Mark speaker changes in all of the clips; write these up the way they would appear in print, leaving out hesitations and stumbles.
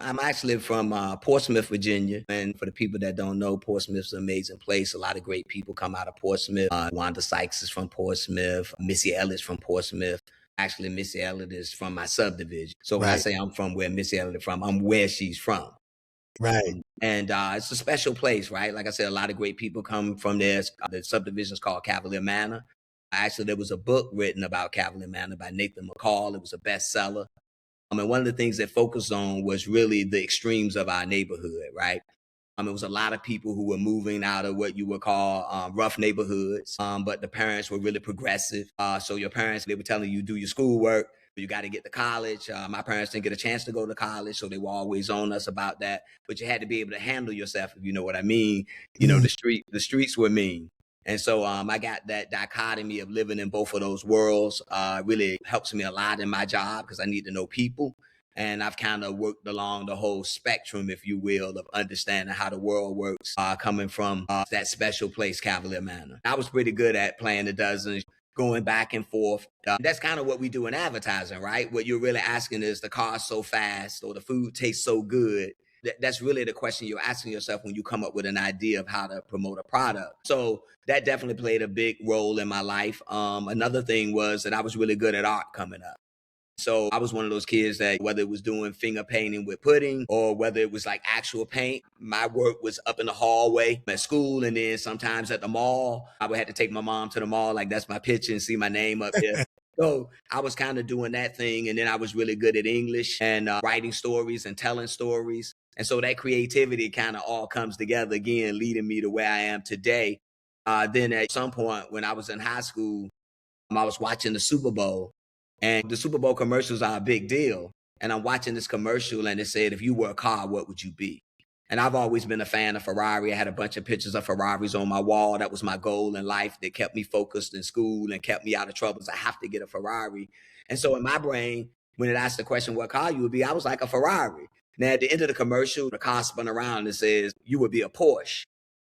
Speaker 1: I'm actually from Portsmouth, Virginia. And for the people that don't know, Portsmouth's an amazing place. A lot of great people come out of Portsmouth. Wanda Sykes is from Portsmouth. Missy Elliott's from Portsmouth. Actually, Missy Elliott is from my subdivision. So when I
Speaker 2: Right.
Speaker 1: say I'm from where Missy Elliott is from, I'm where she's from.
Speaker 2: Right.
Speaker 1: And it's a special place, right? Like I said, a lot of great people come from there. The subdivision is called Cavalier Manor. Actually, there was a book written about Cavalier Manor by Nathan McCall. It was a bestseller. And one of the things that focused on was really the extremes of our neighborhood, right? It was a lot of people who were moving out of what you would call rough neighborhoods, but the parents were really progressive. So your parents, they were telling you, do your schoolwork. You got to get to college. My parents didn't get a chance to go to college, so they were always on us about that. But you had to be able to handle yourself, if you know what I mean. You know, the streets were mean. And so I got that dichotomy of living in both of those worlds. Really helps me a lot in my job because I need to know people. And I've kind of worked along the whole spectrum, if you will, of understanding how the world works, coming from that special place, Cavalier Manor. I was pretty good at playing the dozens, going back and forth. That's kind of what we do in advertising, right? What you're really asking is the car's so fast or the food tastes so good. That's really the question you're asking yourself when you come up with an idea of how to promote a product. So that definitely played a big role in my life. Another thing was that I was really good at art coming up. So I was one of those kids that whether it was doing finger painting with pudding or whether it was like actual paint, my work was up in the hallway at school. And then sometimes at the mall, I would have to take my mom to the mall. Like that's my picture and see my name up there. So I was kind of doing that thing. And then I was really good at English and writing stories and telling stories. And so that creativity kind of all comes together again, leading me to where I am today. Then at some point when I was in high school, I was watching the Super Bowl. And the Super Bowl commercials are a big deal. And I'm watching this commercial and it said, if you were a car, what would you be? And I've always been a fan of Ferrari. I had a bunch of pictures of Ferraris on my wall. That was my goal in life that kept me focused in school and kept me out of troubles. I have to get a Ferrari. And so in my brain, when it asked the question what car you would be, I was like a Ferrari. Now at the end of the commercial, the car spun around and it says, you would be a Porsche.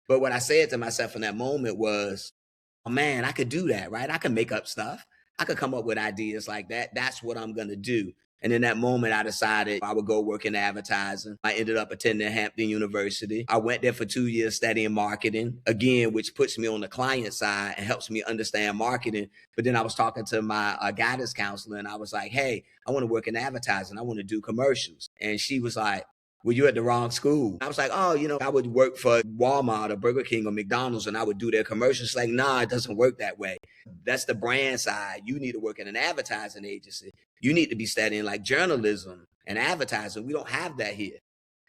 Speaker 1: But what I said to myself in that moment was, oh man, I could do that, right? I can make up stuff. I could come up with ideas like that. That's what I'm going to do. And in that moment, I decided I would go work in advertising. I ended up attending Hampton University. I went there for 2 years studying marketing, again, which puts me on the client side and helps me understand marketing. But then I was talking to my guidance counselor and I was like, hey, I want to work in advertising. I want to do commercials. And she was like, well, you're at the wrong school. I was like, oh, I would work for Walmart or Burger King or McDonald's and I would do their commercials. Like, nah, it doesn't work that way. That's the brand side. You need to work in an advertising agency. You need to be studying like journalism and advertising. We don't have that here.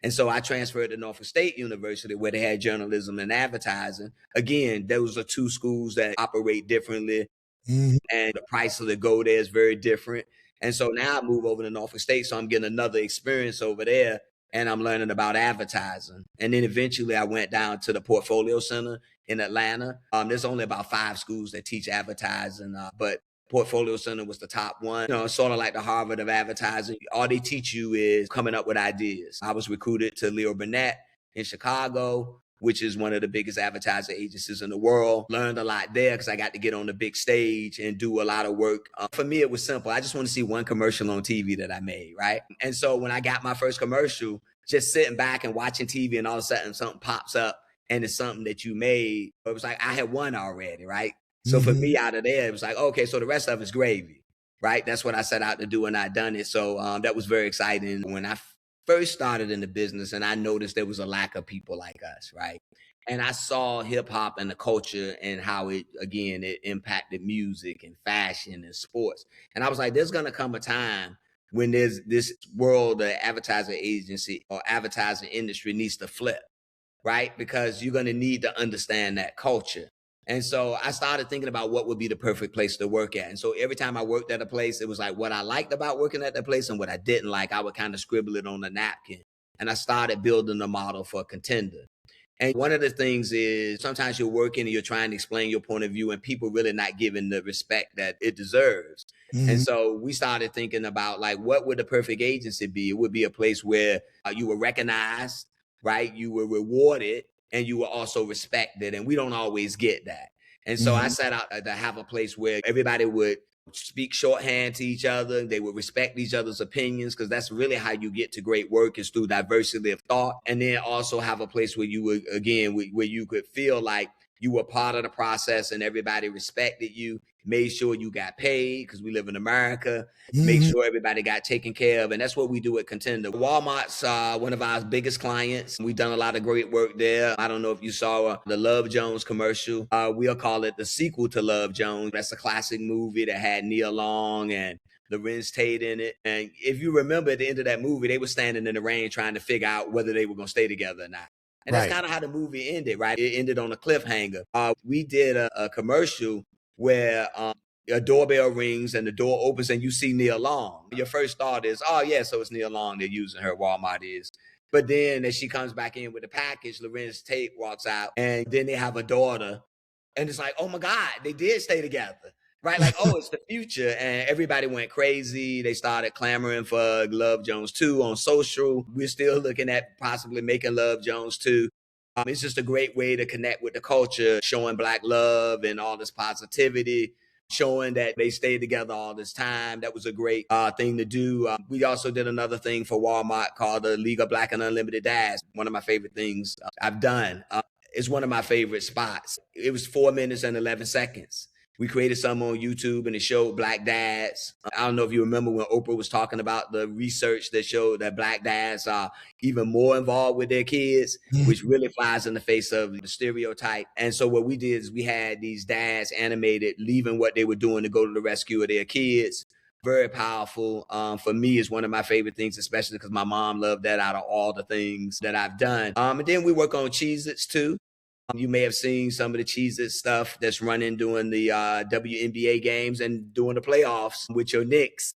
Speaker 1: And so I transferred to Norfolk State University where they had journalism and advertising. Again, those are two schools that operate differently and the price of the go there is very different. And so now I move over to Norfolk State. So I'm getting another experience over there and I'm learning about advertising. And then eventually I went down to the Portfolio Center in Atlanta. There's only about 5 schools that teach advertising, but Portfolio Center was the top one. Sort of like the Harvard of advertising. All they teach you is coming up with ideas. I was recruited to Leo Burnett in Chicago, which is one of the biggest advertising agencies in the world. Learned a lot there because I got to get on the big stage and do a lot of work. For me, it was simple. I just want to see one commercial on TV that I made, right? And so when I got my first commercial, just sitting back and watching TV and all of a sudden something pops up and it's something that you made, it was like I had won already, right? So for me out of there, it was like, okay, so the rest of it's gravy, right? That's what I set out to do and I done it. So that was very exciting. When I first started in the business and I noticed there was a lack of people like us, right? And I saw hip hop and the culture and how it impacted music and fashion and sports. And I was like, there's going to come a time when there's this world, the advertising agency or advertising industry needs to flip, right? Because you're going to need to understand that culture. And so I started thinking about what would be the perfect place to work at. And so every time I worked at a place, it was like what I liked about working at that place and what I didn't like, I would kind of scribble it on a napkin. And I started building a model for Contender. And one of the things is sometimes you're working and you're trying to explain your point of view and people really not giving the respect that it deserves. And so we started thinking about like, what would the perfect agency be? It would be a place where you were recognized, right? You were rewarded and you were also respected. And we don't always get that. And so I set out to have a place where everybody would speak shorthand to each other. They would respect each other's opinions, because that's really how you get to great work, is through diversity of thought. And then also have a place where you would, again, where you could feel like you were part of the process and everybody respected you, made sure you got paid, because we live in America, make sure everybody got taken care of. And that's what we do at Contender. Walmart's one of our biggest clients. We've done a lot of great work there. I don't know if you saw the Love Jones commercial. We'll call it the sequel to Love Jones. That's a classic movie that had Nia Long and Lorenz Tate in it. And if you remember, at the end of that movie, they were standing in the rain trying to figure out whether they were going to stay together or not. And that's kind of how the movie ended, right? It ended on a cliffhanger. We did a commercial where a doorbell rings and the door opens and you see Nia Long. Your first thought is, oh yeah, so it's Nia Long they're using her, Walmart is. But then as she comes back in with the package, Lorenz Tate walks out, and then they have a daughter. And it's like, oh my God, they did stay together. Right? Like, oh, it's the future. And everybody went crazy. They started clamoring for Love Jones 2 on social. We're still looking at possibly making Love Jones 2. It's just a great way to connect with the culture, showing Black love and all this positivity, showing that they stayed together all this time. That was a great thing to do. We also did another thing for Walmart called the League of Black and Unlimited Dads. One of my favorite things I've done. It's one of my favorite spots. It was 4 minutes and 11 seconds. We created something on YouTube and it showed Black dads. I don't know if you remember when Oprah was talking about the research that showed that Black dads are even more involved with their kids, which really flies in the face of the stereotype. And so what we did is we had these dads animated, leaving what they were doing to go to the rescue of their kids. Very powerful. For me, it's one of my favorite things, especially because my mom loved that out of all the things that I've done. And then we work on Cheez-Its too. You may have seen some of the Cheez-It stuff that's running during the WNBA games and during the playoffs with your Knicks.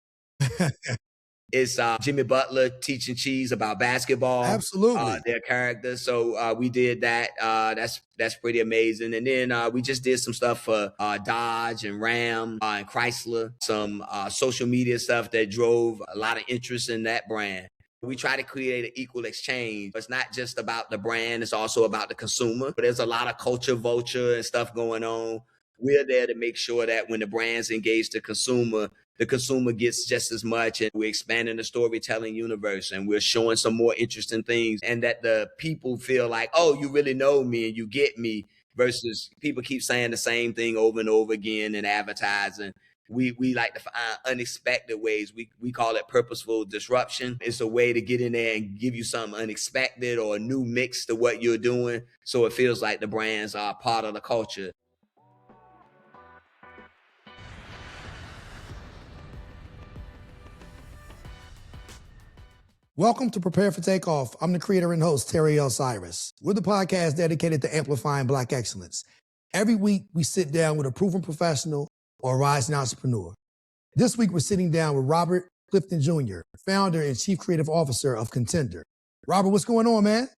Speaker 1: It's Jimmy Butler teaching Cheese about basketball.
Speaker 2: Absolutely.
Speaker 1: Their characters. So we did that. That's pretty amazing. And then we just did some stuff for Dodge and Ram and Chrysler, some social media stuff that drove a lot of interest in that brand. We try to create an equal exchange. It's not just about the brand, it's also about the consumer. But there's a lot of culture vulture and stuff going on. We're there to make sure that when the brands engage the consumer gets just as much. And we're expanding the storytelling universe and we're showing some more interesting things, and that the people feel like, oh, you really know me and you get me, versus people keep saying the same thing over and over again in advertising. We like to find unexpected ways. We call it purposeful disruption. It's a way to get in there and give you something unexpected or a new mix to what you're doing, so it feels like the brands are part of the culture.
Speaker 2: Welcome to Prepare For Takeoff. I'm the creator and host, Terry L. Cyrus. We're the podcast dedicated to amplifying Black excellence. Every week, we sit down with a proven professional or a rising entrepreneur. This week, we're sitting down with Robert Clifton Jr., founder and chief creative officer of Contender. Robert, what's going on, man?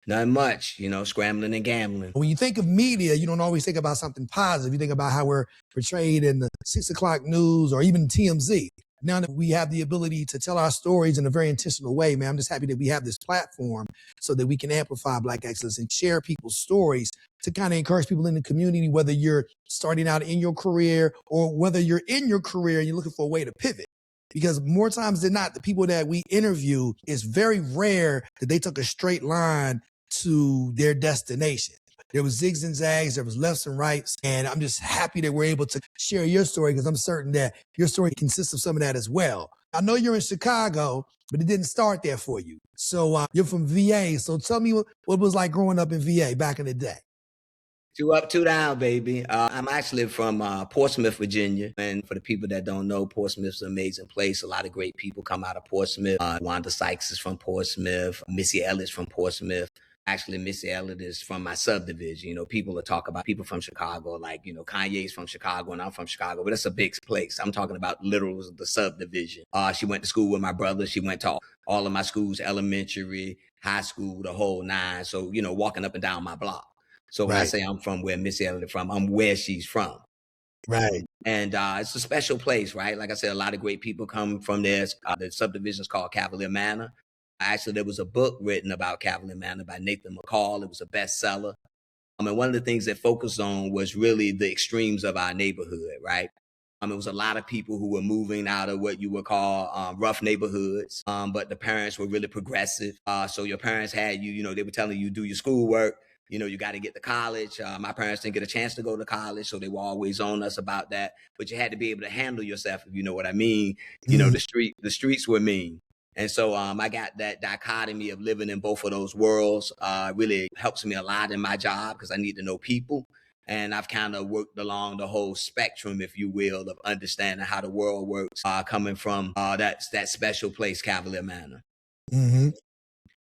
Speaker 1: Not much, scrambling and gambling.
Speaker 2: When you think of media, you don't always think about something positive. You think about how we're portrayed in the 6 o'clock news or even TMZ. Now that we have the ability to tell our stories in a very intentional way, man, I'm just happy that we have this platform so that we can amplify Black excellence and share people's stories to kind of encourage people in the community, whether you're starting out in your career or whether you're in your career and you're looking for a way to pivot. Because more times than not, the people that we interview, it's very rare that they took a straight line to their destination. There was zigs and zags, there was lefts and rights, and I'm just happy that we're able to share your story, because I'm certain that your story consists of some of that as well. I know you're in Chicago, but it didn't start there for you. So you're from VA, so tell me what it was like growing up in VA back in the day.
Speaker 1: 2 up, 2 down, baby. I'm actually from Portsmouth, Virginia. And for the people that don't know, Portsmouth's an amazing place. A lot of great people come out of Portsmouth. Wanda Sykes is from Portsmouth. Missy Elliott's from Portsmouth. Actually, Missy Elliott is from my subdivision. People will talk about people from Chicago, like, Kanye's from Chicago and I'm from Chicago, but it's a big place. I'm talking about literal the subdivision. She went to school with my brother. She went to all of my schools, elementary, high school, the whole nine. So, walking up and down my block. So when I say I'm from where Missy Elliott is from, I'm where she's from.
Speaker 2: Right.
Speaker 1: And it's a special place, right? Like I said, a lot of great people come from there. The subdivision is called Cavalier Manor. Actually, there was a book written about Cavalier Manor by Nathan McCall. It was a bestseller. And one of the things that focused on was really the extremes of our neighborhood, right? It was a lot of people who were moving out of what you would call rough neighborhoods, but the parents were really progressive. So your parents had you, they were telling you do your schoolwork. You got to get to college. My parents didn't get a chance to go to college, so they were always on us about that. But you had to be able to handle yourself, if you know what I mean.
Speaker 2: Mhm.
Speaker 1: The streets were mean. And so I got that dichotomy of living in both of those worlds. Really helps me a lot in my job because I need to know people. And I've kind of worked along the whole spectrum, if you will, of understanding how the world works, coming from that special place, Cavalier Manor.
Speaker 2: Mhm.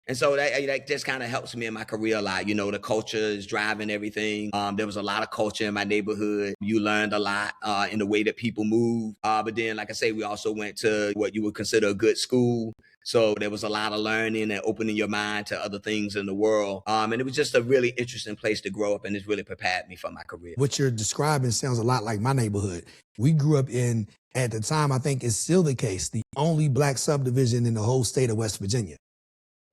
Speaker 1: And so that just kind of helps me in my career a lot. The culture is driving everything. There was a lot of culture in my neighborhood. You learned a lot in the way that people move. But then, like I say, we also went to what you would consider a good school. So there was a lot of learning and opening your mind to other things in the world. And it was just a really interesting place to grow up, and it's really prepared me for my career.
Speaker 2: What you're describing sounds a lot like my neighborhood. We grew up in, at the time, I think it's still the case, the only black subdivision in the whole state of West Virginia.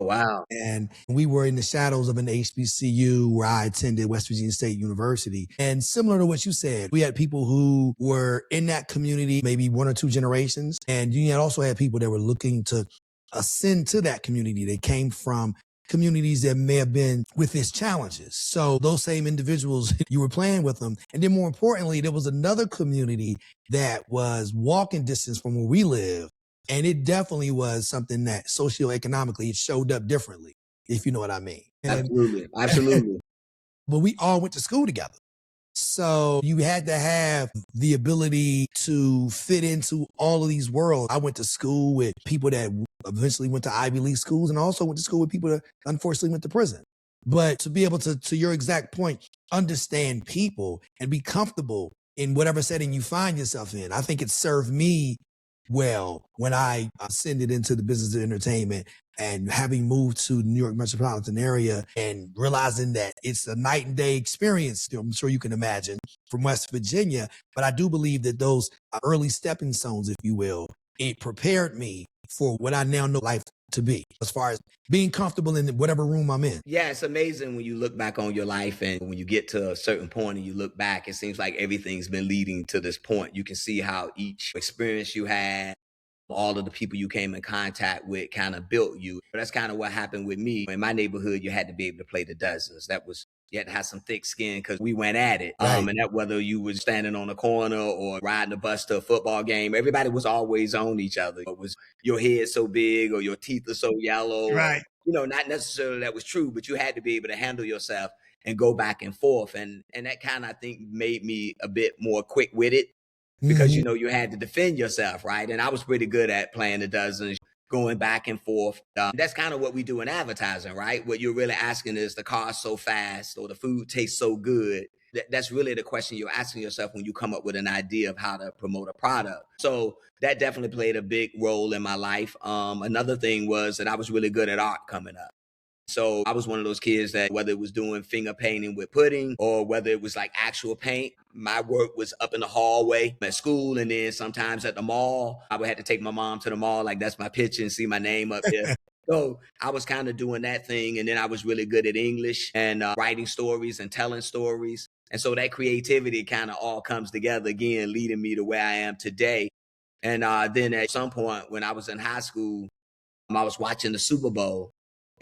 Speaker 1: Wow.
Speaker 2: And we were in the shadows of an HBCU where I attended West Virginia State University. And similar to what you said, we had people who were in that community, maybe one or two generations. And you also had people that were looking to ascend to that community. They came from communities that may have been with its challenges. So those same individuals, you were playing with them. And then more importantly, there was another community that was walking distance from where we live. And it definitely was something that socioeconomically it showed up differently, if you know what I mean. And
Speaker 1: Absolutely. Absolutely.
Speaker 2: but we all went to school together. So you had to have the ability to fit into all of these worlds. I went to school with people that eventually went to Ivy League schools and also went to school with people that unfortunately went to prison. But to be able to your exact point, understand people and be comfortable in whatever setting you find yourself in, I think it served me well when I ascended into the business of entertainment and having moved to the New York metropolitan area and realizing that it's a night and day experience, I'm sure you can imagine, from West Virginia. But I do believe that those early stepping stones, if you will, it prepared me for what I now know life to be, as far as being comfortable in whatever room I'm in.
Speaker 1: Yeah, it's amazing when you look back on your life and when you get to a certain point and you look back, it seems like everything's been leading to this point. You can see how each experience you had, all of the people you came in contact with kind of built you. But that's kind of what happened with me. In my neighborhood, you had to be able to play the dozens. You had to have some thick skin because we went at it.
Speaker 2: Right.
Speaker 1: And that whether you was standing on a corner or riding the bus to a football game, everybody was always on each other. It was your head so big or your teeth are so yellow.
Speaker 2: Right.
Speaker 1: Not necessarily that was true, but you had to be able to handle yourself and go back and forth. And that kind of, I think, made me a bit more quick with it because,
Speaker 2: Mhm.
Speaker 1: you had to defend yourself, right? And I was pretty good at playing the dozens, going back and forth. That's kind of what we do in advertising, right? What you're really asking is the car's so fast or the food tastes so good. That's really the question you're asking yourself when you come up with an idea of how to promote a product. So that definitely played a big role in my life. Another thing was that I was really good at art coming up. So I was one of those kids that whether it was doing finger painting with pudding or whether it was like actual paint, my work was up in the hallway at school. And then sometimes at the mall, I would have to take my mom to the mall. Like that's my picture and see my name up there. So I was kind of doing that thing. And then I was really good at English and writing stories and telling stories. And so that creativity kind of all comes together again, leading me to where I am today. And then at some point when I was in high school, I was watching the Super Bowl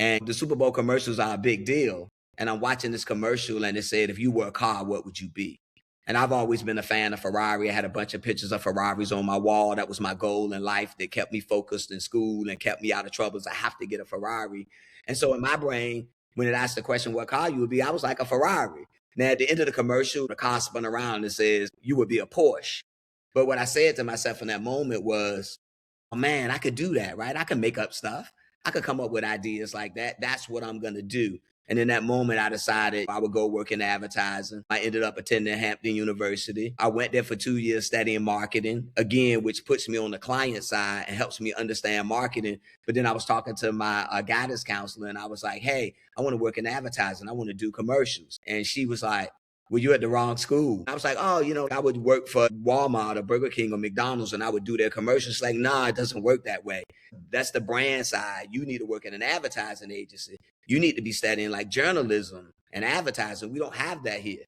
Speaker 1: and the Super Bowl commercials are a big deal. And I'm watching this commercial and it said, if you were a car, what would you be? And I've always been a fan of Ferrari. I had a bunch of pictures of Ferraris on my wall. That was my goal in life that kept me focused in school and kept me out of troubles. I have to get a Ferrari. And so in my brain, when it asked the question what car you would be, I was like a Ferrari. Now at the end of the commercial, the car spun around and it says, you would be a Porsche. But what I said to myself in that moment was, oh man, I could do that, right? I can make up stuff. I could come up with ideas like that. That's what I'm going to do. And in that moment, I decided I would go work in advertising. I ended up attending Hampton University. I went there for 2 years studying marketing, again, which puts me on the client side and helps me understand marketing. But then I was talking to my guidance counselor and I was like, hey, I want to work in advertising. I want to do commercials. And she was like, well, you're at the wrong school. I was like, oh, I would work for Walmart or Burger King or McDonald's and I would do their commercials. Like, nah, it doesn't work that way. That's the brand side. You need to work in an advertising agency. You need to be studying like journalism and advertising. We don't have that here.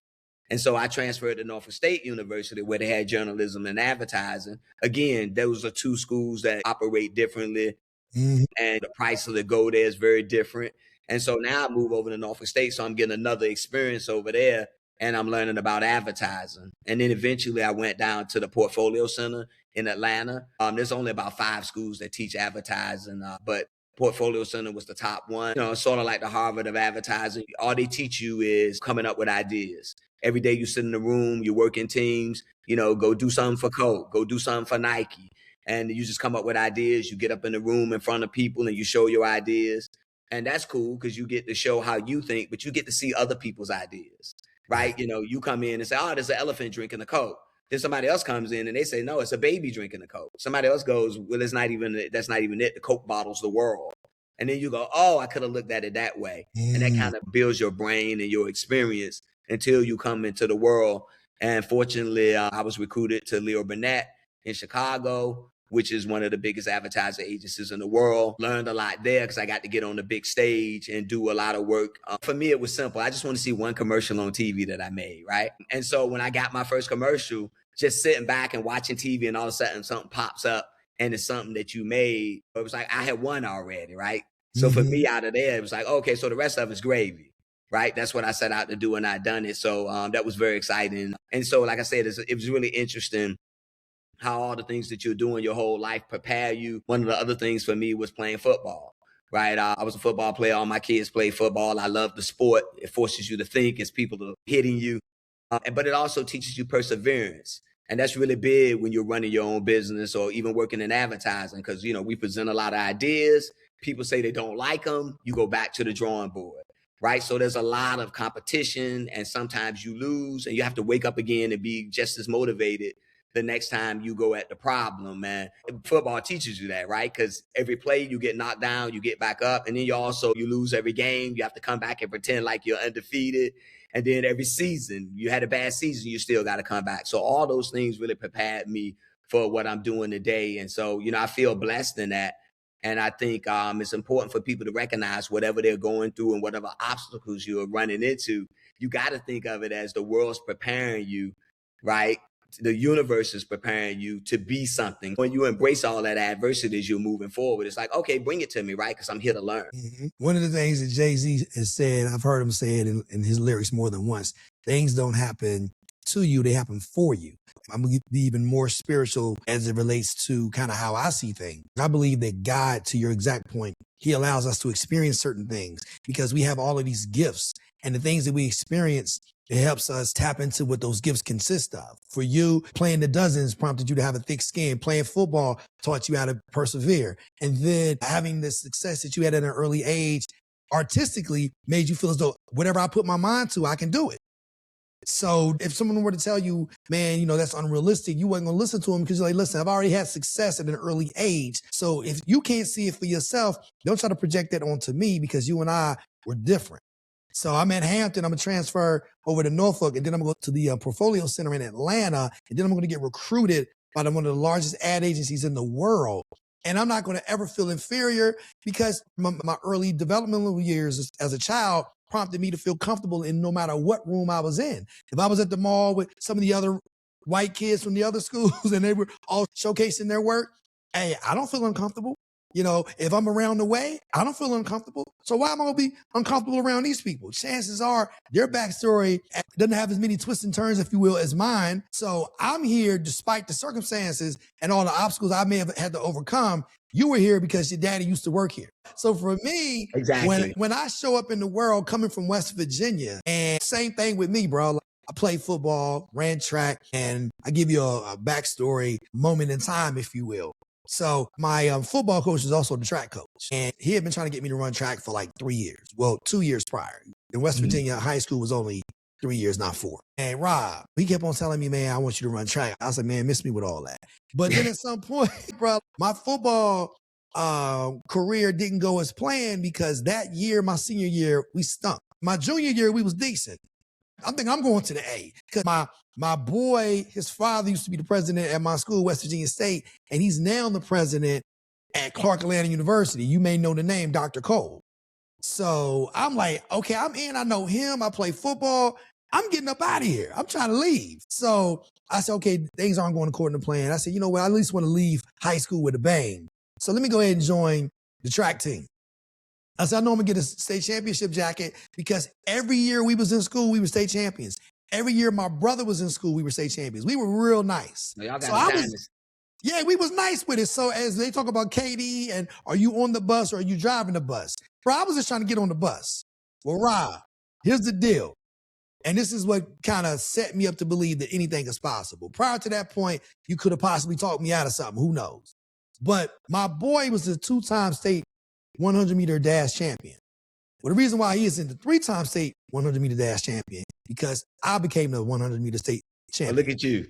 Speaker 1: And so I transferred to Norfolk State University where they had journalism and advertising. Again, those are two schools that operate differently, and the price of the go there is very different. And so now I move over to Norfolk State, so I'm getting another experience over there, and I'm learning about advertising. And then eventually I went down to the Portfolio Center in Atlanta. There's only about 5 schools that teach advertising, but Portfolio Center was the top one. Sort of like the Harvard of advertising. All they teach you is coming up with ideas. Every day you sit in the room, you work in teams, go do something for Coke, go do something for Nike. And you just come up with ideas. You get up in the room in front of people and you show your ideas. And that's cool because you get to show how you think, but you get to see other people's ideas, right? You come in and say, oh, there's an elephant drinking a Coke. Then somebody else comes in and they say, no, it's a baby drinking a Coke. Somebody else goes, well, that's not even it. The Coke bottle's the world. And then you go, oh, I could have looked at it that way. And that kind of builds your brain and your experience until you come into the world. And fortunately, I was recruited to Leo Burnett in Chicago, which is one of the biggest advertising agencies in the world. Learned a lot there because I got to get on the big stage and do a lot of work. For me, it was simple. I just want to see one commercial on TV that I made, right? And so when I got my first commercial, just sitting back and watching TV and all of a sudden something pops up and it's something that you made, it was like I had won already, right? So for me out of there, it was like, okay, so the rest of it's gravy, right? That's what I set out to do and I done it. So that was very exciting. And so, like I said, it was really interesting how all the things that you're doing your whole life prepare you. One of the other things for me was playing football, right? I was a football player. All my kids play football. I love the sport. It forces you to think as people are hitting you. But it also teaches you perseverance. And that's really big when you're running your own business or even working in advertising because, we present a lot of ideas. People say they don't like them. You go back to the drawing board, right? So there's a lot of competition and sometimes you lose and you have to wake up again and be just as motivated the next time you go at the problem, man. Football teaches you that, right? Because every play you get knocked down, you get back up, and then you lose every game. You have to come back and pretend like you're undefeated. And then every season, you had a bad season, you still got to come back. So all those things really prepared me for what I'm doing today. And so, I feel blessed in that. And I think it's important for people to recognize whatever they're going through and whatever obstacles you're running into, you got to think of it as the world's preparing you, right? The universe is preparing you to be something. When you embrace all that adversity as you're moving forward, it's like, okay, bring it to me, right? Because I'm here to learn.
Speaker 2: One of the things that Jay-Z has said, I've heard him say it in his lyrics more than once, things don't happen to you, they happen for you. I'm going to be even more spiritual as it relates to kind of how I see things. I believe that God, to your exact point, he allows us to experience certain things because we have all of these gifts and the things that we experience, it helps us tap into what those gifts consist of. For you, playing the dozens prompted you to have a thick skin. Playing football taught you how to persevere. And then having the success that you had at an early age artistically made you feel as though whatever I put my mind to, I can do it. So if someone were to tell you, man, that's unrealistic, you wasn't going to listen to them because you're like, listen, I've already had success at an early age. So if you can't see it for yourself, don't try to project that onto me because you and I were different. So I'm at Hampton, I'm going to transfer over to Norfolk, and then I'm going to go to the Portfolio Center in Atlanta, and then I'm going to get recruited by one of the largest ad agencies in the world. And I'm not going to ever feel inferior because my early developmental years as a child prompted me to feel comfortable in no matter what room I was in. If I was at the mall with some of the other white kids from the other schools and they were all showcasing their work, hey, I don't feel uncomfortable. If I'm around the way, I don't feel uncomfortable. So why am I going to be uncomfortable around these people? Chances are their backstory doesn't have as many twists and turns, if you will, as mine. So I'm here despite the circumstances and all the obstacles I may have had to overcome. You were here because your daddy used to work here. So for me,
Speaker 1: exactly.
Speaker 2: when I show up in the world coming from West Virginia, and same thing with me, bro. I played football, ran track, and I give you a backstory, moment in time, if you will. So my football coach is also the track coach, and he had been trying to get me to run track for like 3 years. Well, 2 years prior. In West Virginia, high school was only 3 years, not 4. And Rob, he kept on telling me, man, I want you to run track. I was like, man, miss me with all that. But then at some point, bro, my football career didn't go as planned because that year, my senior year, we stunk. My junior year, we was decent. I think I'm going to the A because my boy, his father used to be the president at my school, West Virginia State, and he's now the president at Clark Atlanta University. You may know the name, Dr. Cole. So I'm like, okay, I'm in. I know him. I play football. I'm getting up out of here. I'm trying to leave. So I said, okay, things aren't going according to plan. I said, you know what? I at least want to leave high school with a bang. So let me go ahead and join the track team. I said, I know I'm gonna get a state championship jacket because every year we was in school, we were state champions. Every year my brother was in school, we were state champions. We were real nice.
Speaker 1: Y'all got
Speaker 2: So I was, yeah, we was nice with it. So as they talk about KD and are you on the bus or are you driving the bus? Bro, I was just trying to get on the bus. Well, Rob, here's the deal. And this is what kind of set me up to believe that anything is possible. Prior to that point, you could have possibly talked me out of something. Who knows? But my boy was a 2-time state 100-meter dash champion. Well, the reason why he isn't the 3-time state 100-meter dash champion, because I became the 100-meter state champion.
Speaker 1: Look at you.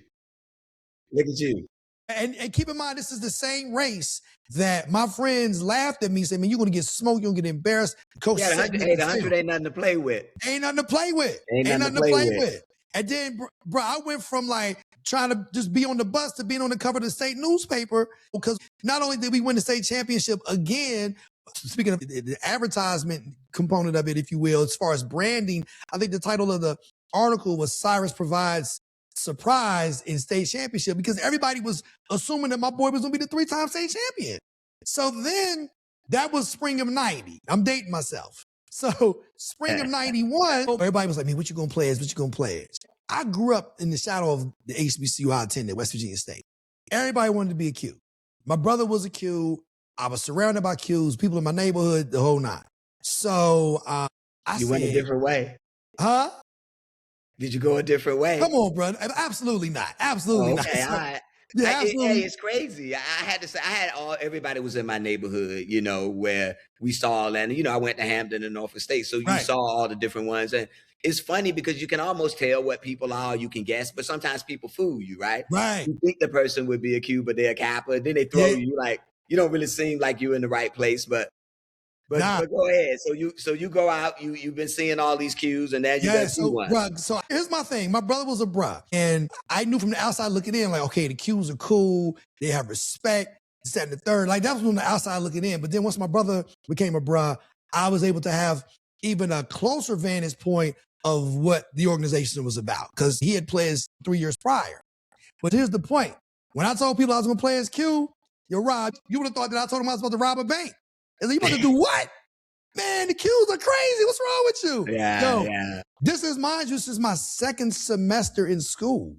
Speaker 1: Look at you.
Speaker 2: And keep in mind, this is the same race that my friends laughed at me, saying, man, you're going to get smoked, you're going to get embarrassed. Coach
Speaker 1: the 100 ain't nothing to play with.
Speaker 2: Ain't nothing to play with. Ain't nothing to play with. And then, bro, I went from like trying to just be on the bus to being on the cover of the state newspaper, because not only did we win the state championship again, speaking of the advertisement component of it, if you will, as far as branding, I think the title of the article was Cyrus Provides Surprise in State Championship, because everybody was assuming that my boy was going to be the 3-time state champion. So then that was spring of 90. I'm dating myself. So spring of 91, everybody was like, man, what you going to play as? What you going to play as? I grew up in the shadow of the HBCU I attended, West Virginia State. Everybody wanted to be a Q. My brother was a Q. I was surrounded by Qs, people in my neighborhood, the whole nine. So
Speaker 1: You went a different way.
Speaker 2: Huh?
Speaker 1: Did you go a different way?
Speaker 2: Come on, brother. Absolutely not. Absolutely not.
Speaker 1: Okay, all right.
Speaker 2: Yeah, absolutely.
Speaker 1: It's crazy. I had to say, everybody was in my neighborhood, where we saw, and, I went to Hampton and Norfolk State. So you saw all the different ones. And it's funny because you can almost tell what people are, you can guess, but sometimes people fool you, right?
Speaker 2: Right.
Speaker 1: You think the person would be a Q, but they're a Kappa. Then they throw you like, you don't really seem like you're in the right place, but go ahead. So you go out, you've been seeing all these cues, and now you got to one.
Speaker 2: Bruh, so here's my thing. My brother was a bruh, and I knew from the outside looking in, like, okay, the cues are cool. They have respect. This, that, and the third. Like, that was from the outside looking in. But then once my brother became a bruh, I was able to have even a closer vantage point of what the organization was about, because he had played 3 years prior. But here's the point. When I told people I was going to play as Q, yo, Rob, you would have thought that I told him I was about to rob a bank. And like, you about to do what? Man, the Qs are crazy. What's wrong with you?
Speaker 1: Yeah.
Speaker 2: This is my second semester in school.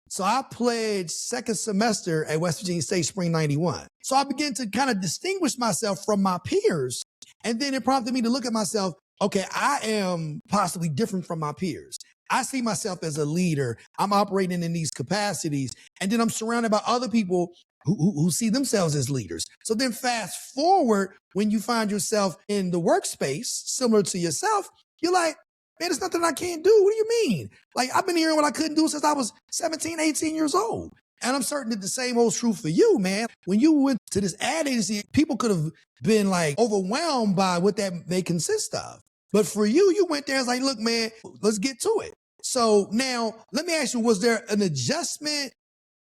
Speaker 2: So I played second semester at West Virginia State spring 91. So I began to kind of distinguish myself from my peers. And then it prompted me to look at myself. Okay, I am possibly different from my peers. I see myself as a leader. I'm operating in these capacities. And then I'm surrounded by other people who see themselves as leaders. So then fast forward, when you find yourself in the workspace, similar to yourself, you're like, man, there's nothing I can't do. What do you mean? Like, I've been hearing what I couldn't do since I was 17, 18 years old. And I'm certain that the same holds true for you, man. When you went to this ad agency, people could have been like overwhelmed by what that may consist of. But for you, you went there and was like, look, man, let's get to it. So now let me ask you, was there an adjustment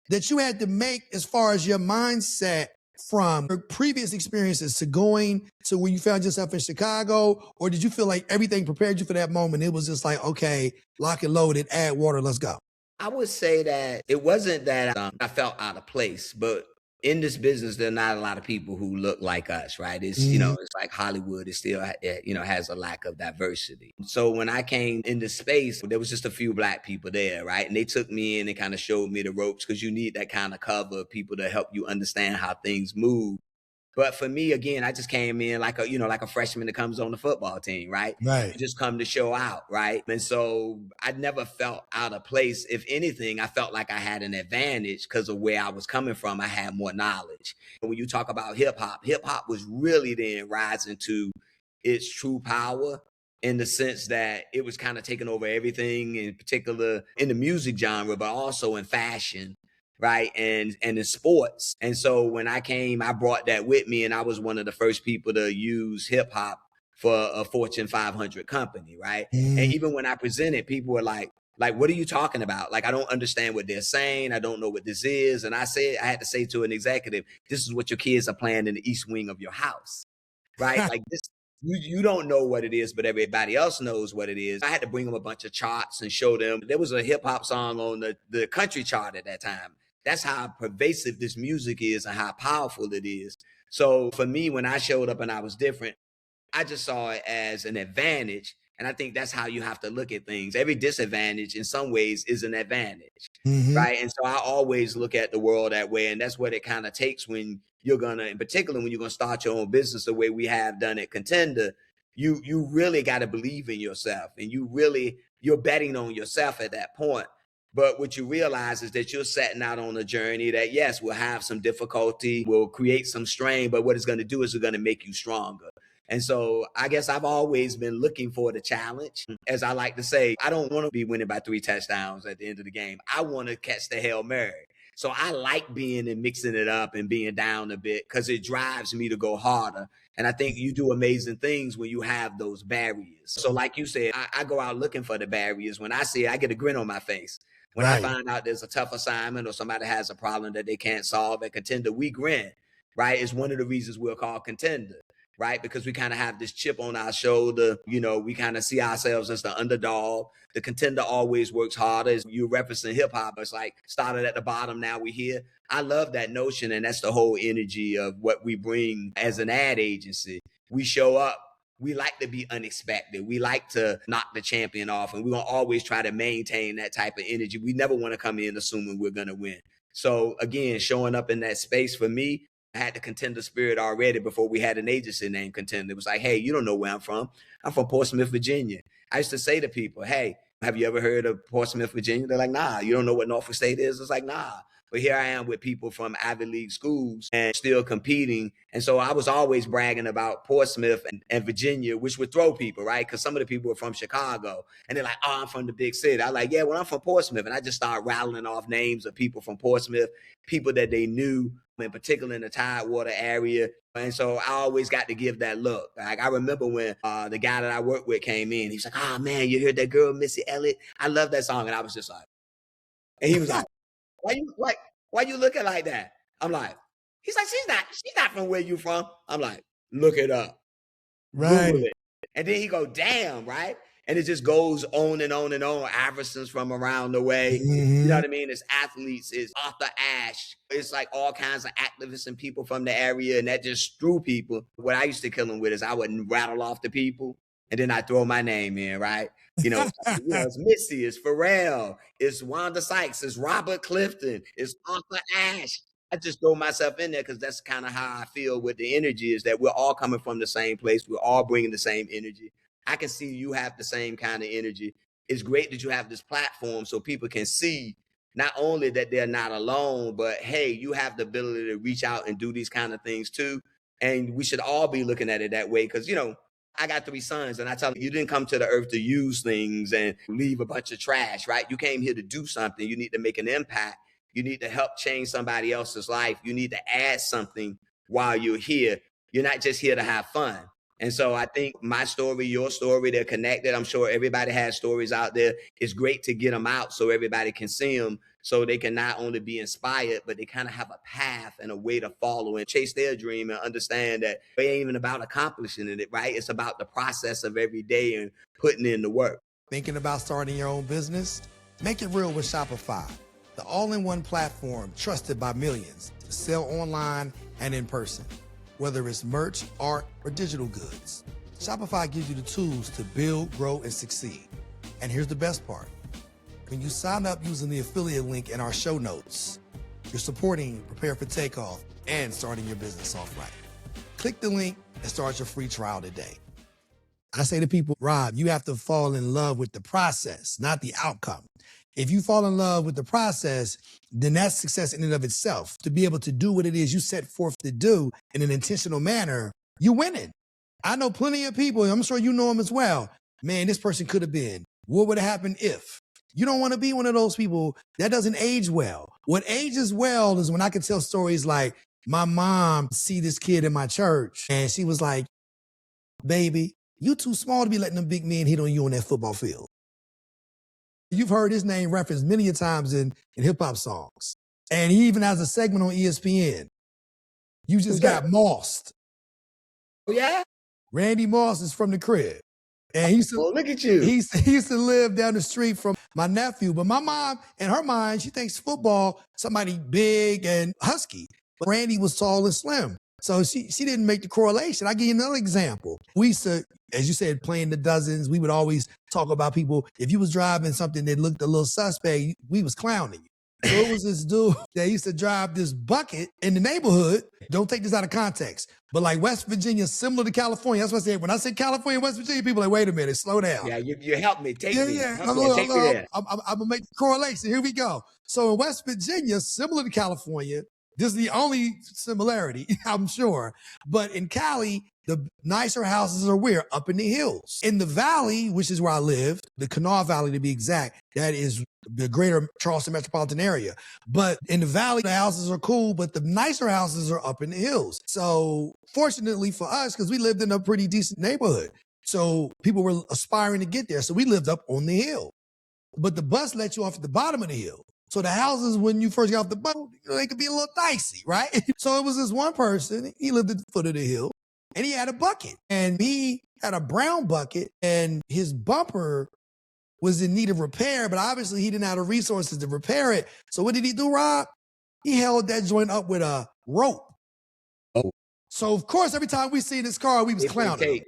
Speaker 2: that you had to make as far as your mindset from your previous experiences to going to when you found yourself in Chicago? Or did you feel like everything prepared you for that moment? It was just like, okay, lock and loaded, add water, let's go.
Speaker 1: I would say that it wasn't that I felt out of place, but in this business, there are not a lot of people who look like us, right? It's, it's like Hollywood is still, has a lack of diversity. So when I came into space, there was just a few Black people there, right? And they took me in and kind of showed me the ropes, because you need that kind of cover of people to help you understand how things move. But for me, again, I just came in like a freshman that comes on the football team, right?
Speaker 2: Right.
Speaker 1: You just come to show out, right? And so I never felt out of place. If anything, I felt like I had an advantage because of where I was coming from. I had more knowledge. And when you talk about hip hop was really then rising to its true power, in the sense that it was kind of taking over everything, in particular in the music genre, but also in fashion. Right. And in sports. And so when I came, I brought that with me, and I was one of the first people to use hip hop for a Fortune 500 company. Right. And even when I presented, people were like, what are you talking about? Like, I don't understand what they're saying. I don't know what this is. And I had to say to an executive, this is what your kids are playing in the east wing of your house. Right. Like You don't know what it is, but everybody else knows what it is. I had to bring them a bunch of charts and show them. There was a hip hop song on the country chart at that time. That's how pervasive this music is and how powerful it is. So for me, when I showed up and I was different, I just saw it as an advantage. And I think that's how you have to look at things. Every disadvantage in some ways is an advantage. Right. And so I always look at the world that way. And that's what it kind of takes when you're gonna, in particular, when you're gonna start your own business the way we have done at Contender. You really got to believe in yourself, and you're betting on yourself at that point. But what you realize is that you're setting out on a journey that, yes, will have some difficulty, will create some strain, but what it's going to do is it's going to make you stronger. And so I guess I've always been looking for the challenge. As I like to say, I don't want to be winning by 3 touchdowns at the end of the game. I want to catch the Hail Mary. So I like being and mixing it up and being down a bit because it drives me to go harder. And I think you do amazing things when you have those barriers. So like you said, I go out looking for the barriers. When I see it, I get a grin on my face. When I find out there's a tough assignment or somebody has a problem that they can't solve at Contender, we grin, right? It's one of the reasons we're called Contender, right? Because we kind of have this chip on our shoulder. You know, we kind of see ourselves as the underdog. The Contender always works harder. As you referencing hip hop, it's like started at the bottom, now we're here. I love that notion, and that's the whole energy of what we bring as an ad agency. We show up. We like to be unexpected. We like to knock the champion off, and we're going to always try to maintain that type of energy. We never want to come in assuming we're going to win. So again, showing up in that space for me, I had the Contender spirit already before we had an agency named Contender. It was like, hey, you don't know where I'm from. I'm from Portsmouth, Virginia. I used to say to people, hey, have you ever heard of Portsmouth, Virginia? They're like, nah. You don't know what Norfolk State is? It's like, nah. But here I am with people from Ivy League schools and still competing. And so I was always bragging about Portsmouth and Virginia, which would throw people, right? Because some of the people were from Chicago. And they're like, oh, I'm from the big city. I'm like, yeah, well, I'm from Portsmouth. And I just started rattling off names of people from Portsmouth, people that they knew, in particular in the Tidewater area. And so I always got to give that look. Like I remember when the guy that I worked with came in, he's like, oh man, you heard that girl, Missy Elliott? I love that song. And I was just like, and he was like, why you looking like that? I'm like, he's like, she's not from where you from. I'm like, look it up.
Speaker 2: Right.
Speaker 1: Google it. And then he go, damn, right? And it just goes on and on and on. Iverson's from around the way. You know what I mean? It's athletes, it's Arthur Ashe. It's like all kinds of activists and people from the area. And that just threw people. What I used to kill them with is I wouldn't rattle off the people. And then I throw my name in, right? It's Missy, it's Pharrell, it's Wanda Sykes, it's Robert Clifton, it's Arthur Ashe. I just throw myself in there because that's kind of how I feel with the energy is that we're all coming from the same place. We're all bringing the same energy. I can see you have the same kind of energy. It's great that you have this platform so people can see not only that they're not alone, but hey, you have the ability to reach out and do these kind of things too. And we should all be looking at it that way because, I got 3 sons, and I tell them, you didn't come to the earth to use things and leave a bunch of trash, right? You came here to do something. You need to make an impact. You need to help change somebody else's life. You need to add something while you're here. You're not just here to have fun. And so I think my story, your story, they're connected. I'm sure everybody has stories out there. It's great to get them out so everybody can see them, so they can not only be inspired, but they kind of have a path and a way to follow and chase their dream and understand that it ain't even about accomplishing it, right? It's about the process of every day and putting in the work.
Speaker 2: Thinking about starting your own business? Make it real with Shopify, the all-in-one platform trusted by millions to sell online and in person. Whether it's merch, art, or digital goods, Shopify gives you the tools to build, grow, and succeed. And here's the best part. When you sign up using the affiliate link in our show notes, you're supporting Prepare For Takeoff and starting your business off right. Click the link and start your free trial today. I say to people, Rob, you have to fall in love with the process, not the outcome. If you fall in love with the process, then that's success in and of itself. To be able to do what it is you set forth to do in an intentional manner, you're winning. I know plenty of people, I'm sure you know them as well. Man, this person could have been. What would have happened if? You don't want to be one of those people. That doesn't age well. What ages well is when I can tell stories like my mom see this kid in my church and she was like, baby, you too small to be letting them big men hit on you on that football field. You've heard his name referenced many a times in hip-hop songs. And he even has a segment on ESPN. You just got mossed.
Speaker 1: Oh, yeah?
Speaker 2: Randy Moss is from the crib. And he used to,
Speaker 1: look at you.
Speaker 2: he used to live down the street from my nephew. But my mom, in her mind, she thinks football, somebody big and husky. But Randy was tall and slim. So she didn't make the correlation. I'll give you another example. We used to, as you said, playing the dozens, we would always talk about people. If you was driving something that looked a little suspect, we was clowning you. So it was this dude that used to drive this bucket in the neighborhood. Don't take this out of context. But like West Virginia, similar to California. That's what I said. When I say California, West Virginia, people are like, wait a minute, slow down.
Speaker 1: Yeah, you help me. Take me.
Speaker 2: Yeah.
Speaker 1: Help me. Take me there.
Speaker 2: I'm going to make the correlation. Here we go. So in West Virginia, similar to California, this is the only similarity, I'm sure. But in Cali, the nicer houses are where? Up in the hills. In the valley, which is where I live, the Kanawha Valley to be exact, that is the greater Charleston metropolitan area. But in the valley, the houses are cool, but the nicer houses are up in the hills. So fortunately for us, because we lived in a pretty decent neighborhood, so people were aspiring to get there. So we lived up on the hill. But the bus let you off at the bottom of the hill. So the houses, when you first got off the bus, they could be a little dicey, right? So it was this one person, he lived at the foot of the hill, and he had a bucket. And he had a brown bucket, and his bumper was in need of repair, but obviously he didn't have the resources to repair it. So what did he do, Rob? He held that joint up with a rope.
Speaker 1: Oh.
Speaker 2: So of course, every time we see this car, we was clowning him.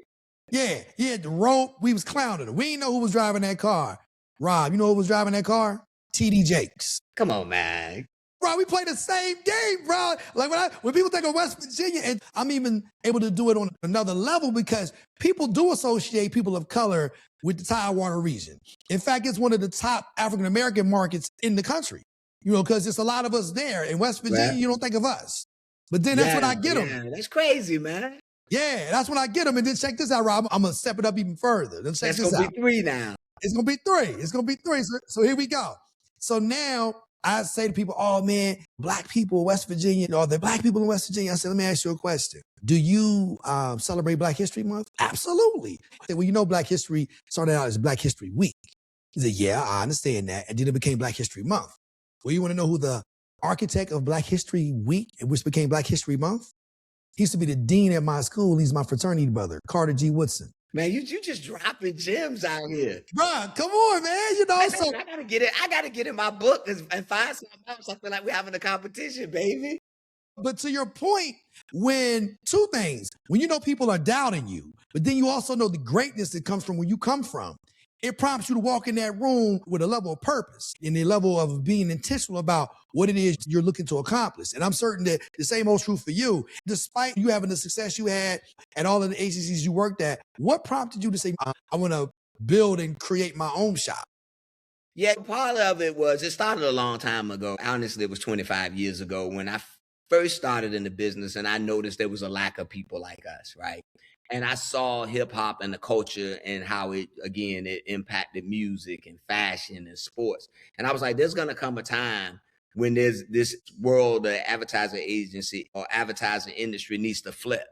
Speaker 2: Yeah, he had the rope, we was clowning him. We didn't know who was driving that car. Rob, you know who was driving that car? TD Jakes.
Speaker 1: Come on, man.
Speaker 2: Bro, we play the same game, bro. Like when people think of West Virginia, and I'm even able to do it on another level because people do associate people of color with the Tidewater region. In fact, it's one of the top African-American markets in the country, because there's a lot of us there. In West Virginia, you don't think of us. But then that's when I get them.
Speaker 1: Yeah, that's crazy, man.
Speaker 2: Yeah, that's when I get them. And then check this out, Rob. I'm going to step it up even further. Then check this out.
Speaker 1: It's going to be 3 now.
Speaker 2: It's going to be 3. It's going to be 3. So here we go. So now I say to people, oh man, black people in West Virginia, or the black people in West Virginia. I said, let me ask you a question. Do you celebrate Black History Month? Absolutely. I said, well, Black History started out as Black History Week. He said, yeah, I understand that. And then it became Black History Month. Well, you want to know who the architect of Black History Week, which became Black History Month? He used to be the dean at my school. He's my fraternity brother, Carter G. Woodson.
Speaker 1: Man, you just dropping gems out here.
Speaker 2: Bruh, come on, man.
Speaker 1: I gotta get it. I gotta get in my book and find something else. I feel like we're having a competition, baby.
Speaker 2: But to your point, when 2 things, when people are doubting you, but then you also know the greatness that comes from where you come from, it prompts you to walk in that room with a level of purpose and a level of being intentional about what it is you're looking to accomplish. And I'm certain that the same holds true for you. Despite you having the success you had at all of the agencies you worked at, what prompted you to say, I want to build and create my own shop?
Speaker 1: Yeah, part of it started a long time ago. Honestly, it was 25 years ago when I first started in the business, and I noticed there was a lack of people like us, right? And I saw hip hop and the culture and how it impacted music and fashion and sports. And I was like, there's going to come a time when there's this world, the advertising agency or advertising industry needs to flip,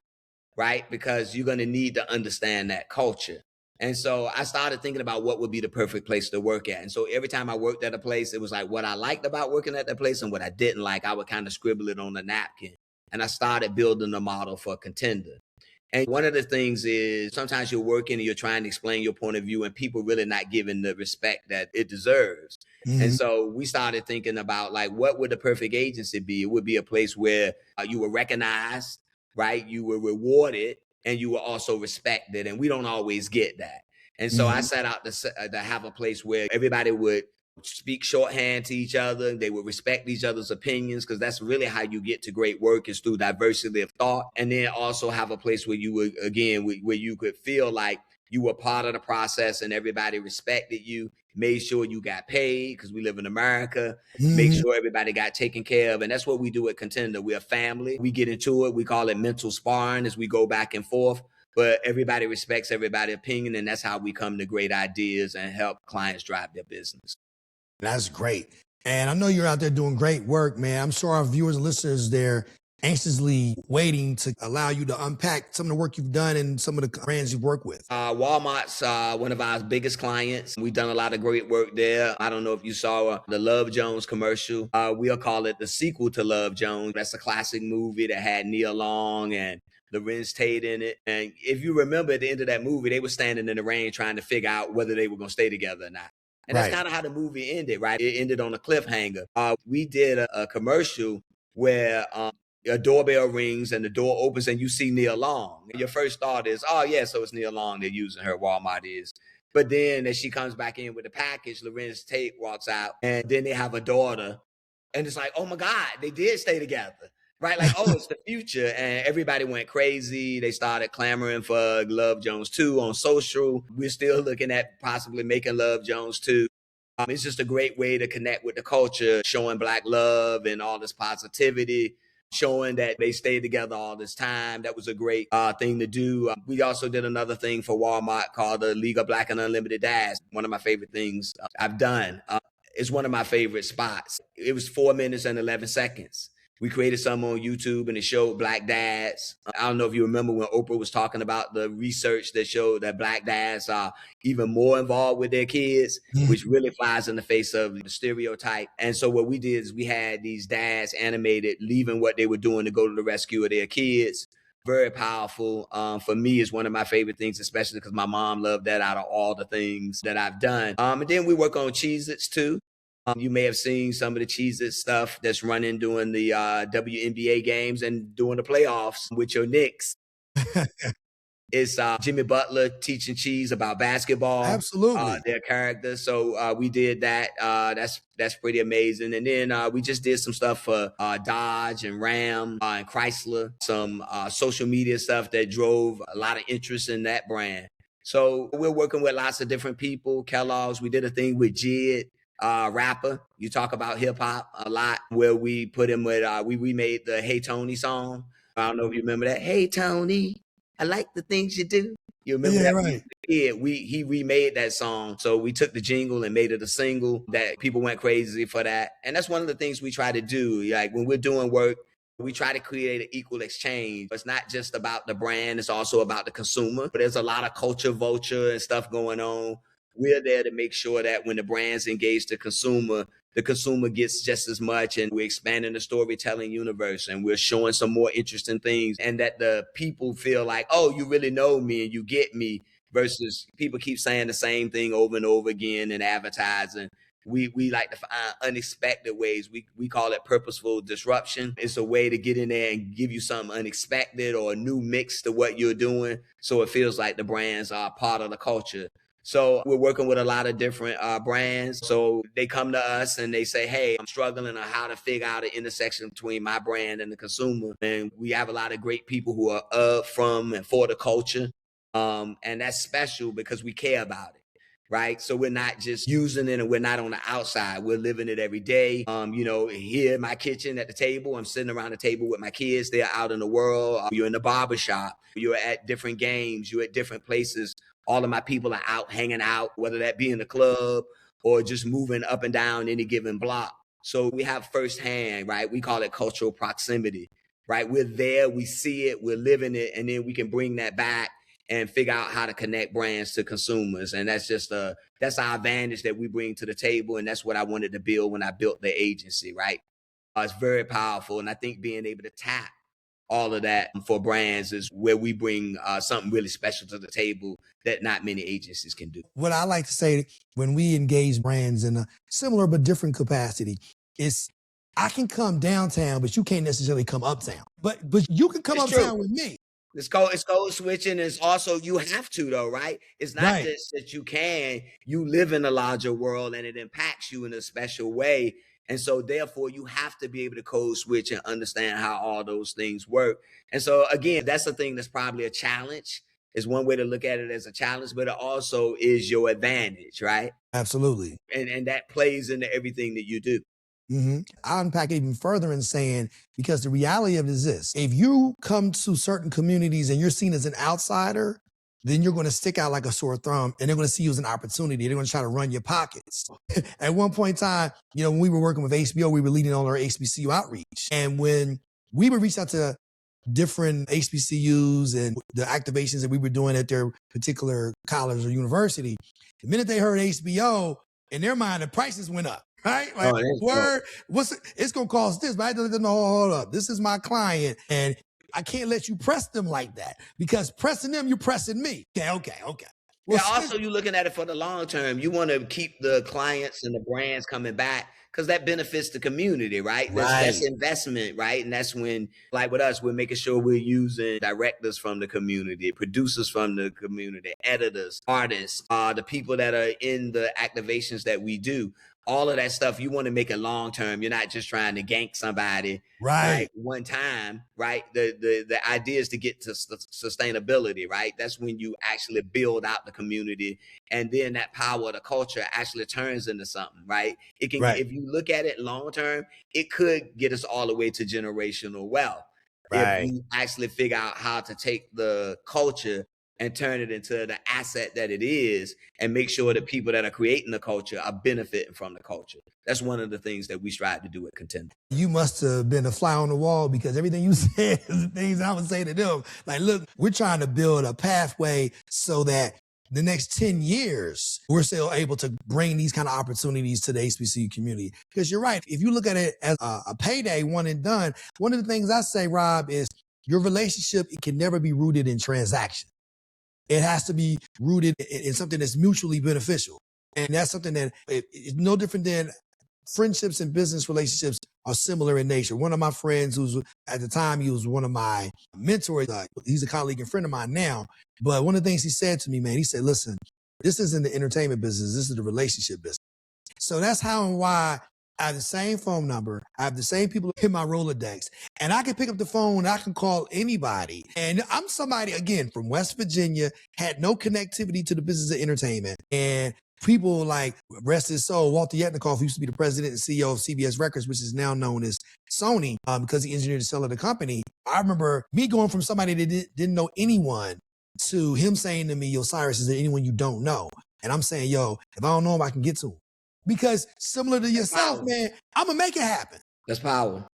Speaker 1: right? Because you're going to need to understand that culture. And so I started thinking about what would be the perfect place to work at. And so every time I worked at a place, it was like what I liked about working at that place and what I didn't like, I would kind of scribble it on a napkin. And I started building a model for Contender. And one of the things is sometimes you're working and you're trying to explain your point of view and people really not giving the respect that it deserves. Mm-hmm. And so we started thinking about like, what would the perfect agency be? It would be a place where you were recognized, right? You were rewarded and you were also respected. And we don't always get that. And so I set out to have a place where everybody would speak shorthand to each other. They would respect each other's opinions, because that's really how you get to great work, is through diversity of thought. And then also have a place where you would, again, where you could feel like you were part of the process and everybody respected you, made sure you got paid, because we live in America, make sure everybody got taken care of. And that's what we do at Contender. We're a family. We get into it. We call it mental sparring as we go back and forth. But everybody respects everybody's opinion, and that's how we come to great ideas and help clients drive their business.
Speaker 2: That's great. And I know you're out there doing great work, man. I'm sure our viewers and listeners, they're anxiously waiting to allow you to unpack some of the work you've done and some of the brands you've worked with.
Speaker 1: Walmart's one of our biggest clients. We've done a lot of great work there. I don't know if you saw the Love Jones commercial. We'll call it the sequel to Love Jones. That's a classic movie that had Nia Long and Lorenz Tate in it. And if you remember at the end of that movie, they were standing in the rain trying to figure out whether they were going to stay together or not. And that's kind of how the movie ended, right? It ended on a cliffhanger. We did a commercial where a doorbell rings and the door opens and you see Nia Long. And your first thought is, oh, yeah, so it's Nia Long they're using her, Walmart is. But then as she comes back in with the package, Lorenz Tate walks out and then they have a daughter. And it's like, oh, my God, they did stay together. Right? Like, oh, it's the future. And everybody went crazy. They started clamoring for Love Jones 2 on social. We're still looking at possibly making Love Jones 2. It's just a great way to connect with the culture, showing Black love and all this positivity, showing that they stayed together all this time. That was a great thing to do. We also did another thing for Walmart called the League of Black and Unlimited Dads. One of my favorite things I've done. It's one of my favorite spots. It was 4 minutes and 11 seconds. We created something on YouTube and it showed Black dads. I don't know if you remember when Oprah was talking about the research that showed that Black dads are even more involved with their kids, which really flies in the face of the stereotype. And so what we did is we had these dads animated, leaving what they were doing to go to the rescue of their kids. Very powerful. For me, is one of my favorite things, especially because my mom loved that out of all the things that I've done. And then we work on Cheez-Its too. You may have seen some of the Cheez-It stuff that's running during the WNBA games and during the playoffs with your Knicks. It's Jimmy Butler teaching Cheese about basketball.
Speaker 2: Absolutely.
Speaker 1: Their characters. So we did that. That's pretty amazing. And then we just did some stuff for Dodge and Ram and Chrysler, some social media stuff that drove a lot of interest in that brand. So we're working with lots of different people. Kellogg's, we did a thing with Jid. Rapper, you talk about hip hop a lot, where we put him with we remade the Hey Tony song. I don't know if you remember that. Hey Tony, I like the things you do. You remember that?
Speaker 2: Right.
Speaker 1: Yeah, he remade that song. So we took the jingle and made it a single that people went crazy for that. And that's one of the things we try to do. Like when we're doing work, we try to create an equal exchange. It's not just about the brand, it's also about the consumer. But there's a lot of culture vulture and stuff going on. We're there to make sure that when the brands engage the consumer gets just as much, and we're expanding the storytelling universe and we're showing some more interesting things, and that the people feel like, oh, you really know me and you get me, versus people keep saying the same thing over and over again in advertising. We like to find unexpected ways. We call it purposeful disruption. It's a way to get in there and give you something unexpected or a new mix to what you're doing, so it feels like the brands are part of the culture. So we're working with a lot of different brands. So they come to us and they say, hey, I'm struggling on how to figure out an intersection between my brand and the consumer. And we have a lot of great people who are from and for the culture. And that's special because we care about it. Right. So we're not just using it and we're not on the outside. We're living it every day. Here in my kitchen at the table, I'm sitting around the table with my kids. They're out in the world. You're in the barbershop. You're at different games. You're at different places. All of my people are out hanging out, whether that be in the club or just moving up and down any given block. So we have firsthand, right? We call it cultural proximity, right? We're there, we see it, we're living it, and then we can bring that back and figure out how to connect brands to consumers. And that's just that's our advantage that we bring to the table. And that's what I wanted to build when I built the agency, right? It's very powerful. And I think being able to tap all of that for brands is where we bring something really special to the table that not many agencies can do.
Speaker 2: What I like to say when we engage brands in a similar but different capacity is, I can come downtown, but you can't necessarily come uptown. But you can come uptown with me.
Speaker 1: It's code switching. It's also, you have to though, right? It's not just that you can, you live in a larger world and it impacts you in a special way. And so therefore you have to be able to code switch and understand how all those things work. And so again, that's the thing that's probably a challenge. Is one way to look at it, as a challenge, but it also is your advantage, right?
Speaker 2: Absolutely.
Speaker 1: And that plays into everything that you do.
Speaker 2: Mm-hmm. I unpack it even further in saying, because the reality of it is this: if you come to certain communities and you're seen as an outsider, then you're going to stick out like a sore thumb, and they're going to see you as an opportunity. They're going to try to run your pockets. At one point in time, when we were working with HBO, we were leading on our HBCU outreach. And when we would reach out to different HBCUs and the activations that we were doing at their particular college or university, the minute they heard HBO, in their mind, the prices went up. Right? Like, it's going to cost this, but I don't know, hold up. This is my client. And I can't let you press them like that, because pressing them, you're pressing me. Okay.
Speaker 1: Well, yeah, also you're looking at it for the long term. You want to keep the clients and the brands coming back because that benefits the community, right? That's investment, right? And that's when, like with us, we're making sure we're using directors from the community, producers from the community, editors, artists, the people that are in the activations that we do. All of that stuff, you want to make it long term. You're not just trying to gank somebody right one time, right? The idea is to get to sustainability, right? That's when you actually build out the community, and then that power of the culture actually turns into something, right? It can, if you look at it long term, it could get us all the way to generational wealth if we actually figure out how to take the culture and turn it into the asset that it is, and make sure that people that are creating the culture are benefiting from the culture. That's one of the things that we strive to do at Contender.
Speaker 2: You must have been a fly on the wall, because everything you said is the things I would say to them. Like, look, we're trying to build a pathway so that the next 10 years, we're still able to bring these kind of opportunities to the HBCU community. Because you're right. If you look at it as a payday, one and done, one of the things I say, Rob, is your relationship, it can never be rooted in transaction. It has to be rooted in something that's mutually beneficial. And that's something that is no different than friendships and business relationships are similar in nature. One of my friends, who's at the time, he was one of my mentors. He's a colleague and friend of mine now. But one of the things he said to me, man, he said, listen, this isn't the entertainment business. This is the relationship business. So that's how and why I have the same phone number. I have the same people in my Rolodex, and I can pick up the phone and I can call anybody. And I'm somebody, again, from West Virginia, had no connectivity to the business of entertainment. And people like, rest his soul, Walter Yetnikoff, who used to be the president and CEO of CBS Records, which is now known as Sony, because he engineered the sale of the company. I remember me going from somebody that didn't know anyone to him saying to me, yo, Cyrus, is there anyone you don't know? And I'm saying, yo, if I don't know him, I can get to him. Because similar to yourself, man, I'm going to make it happen.
Speaker 1: That's power.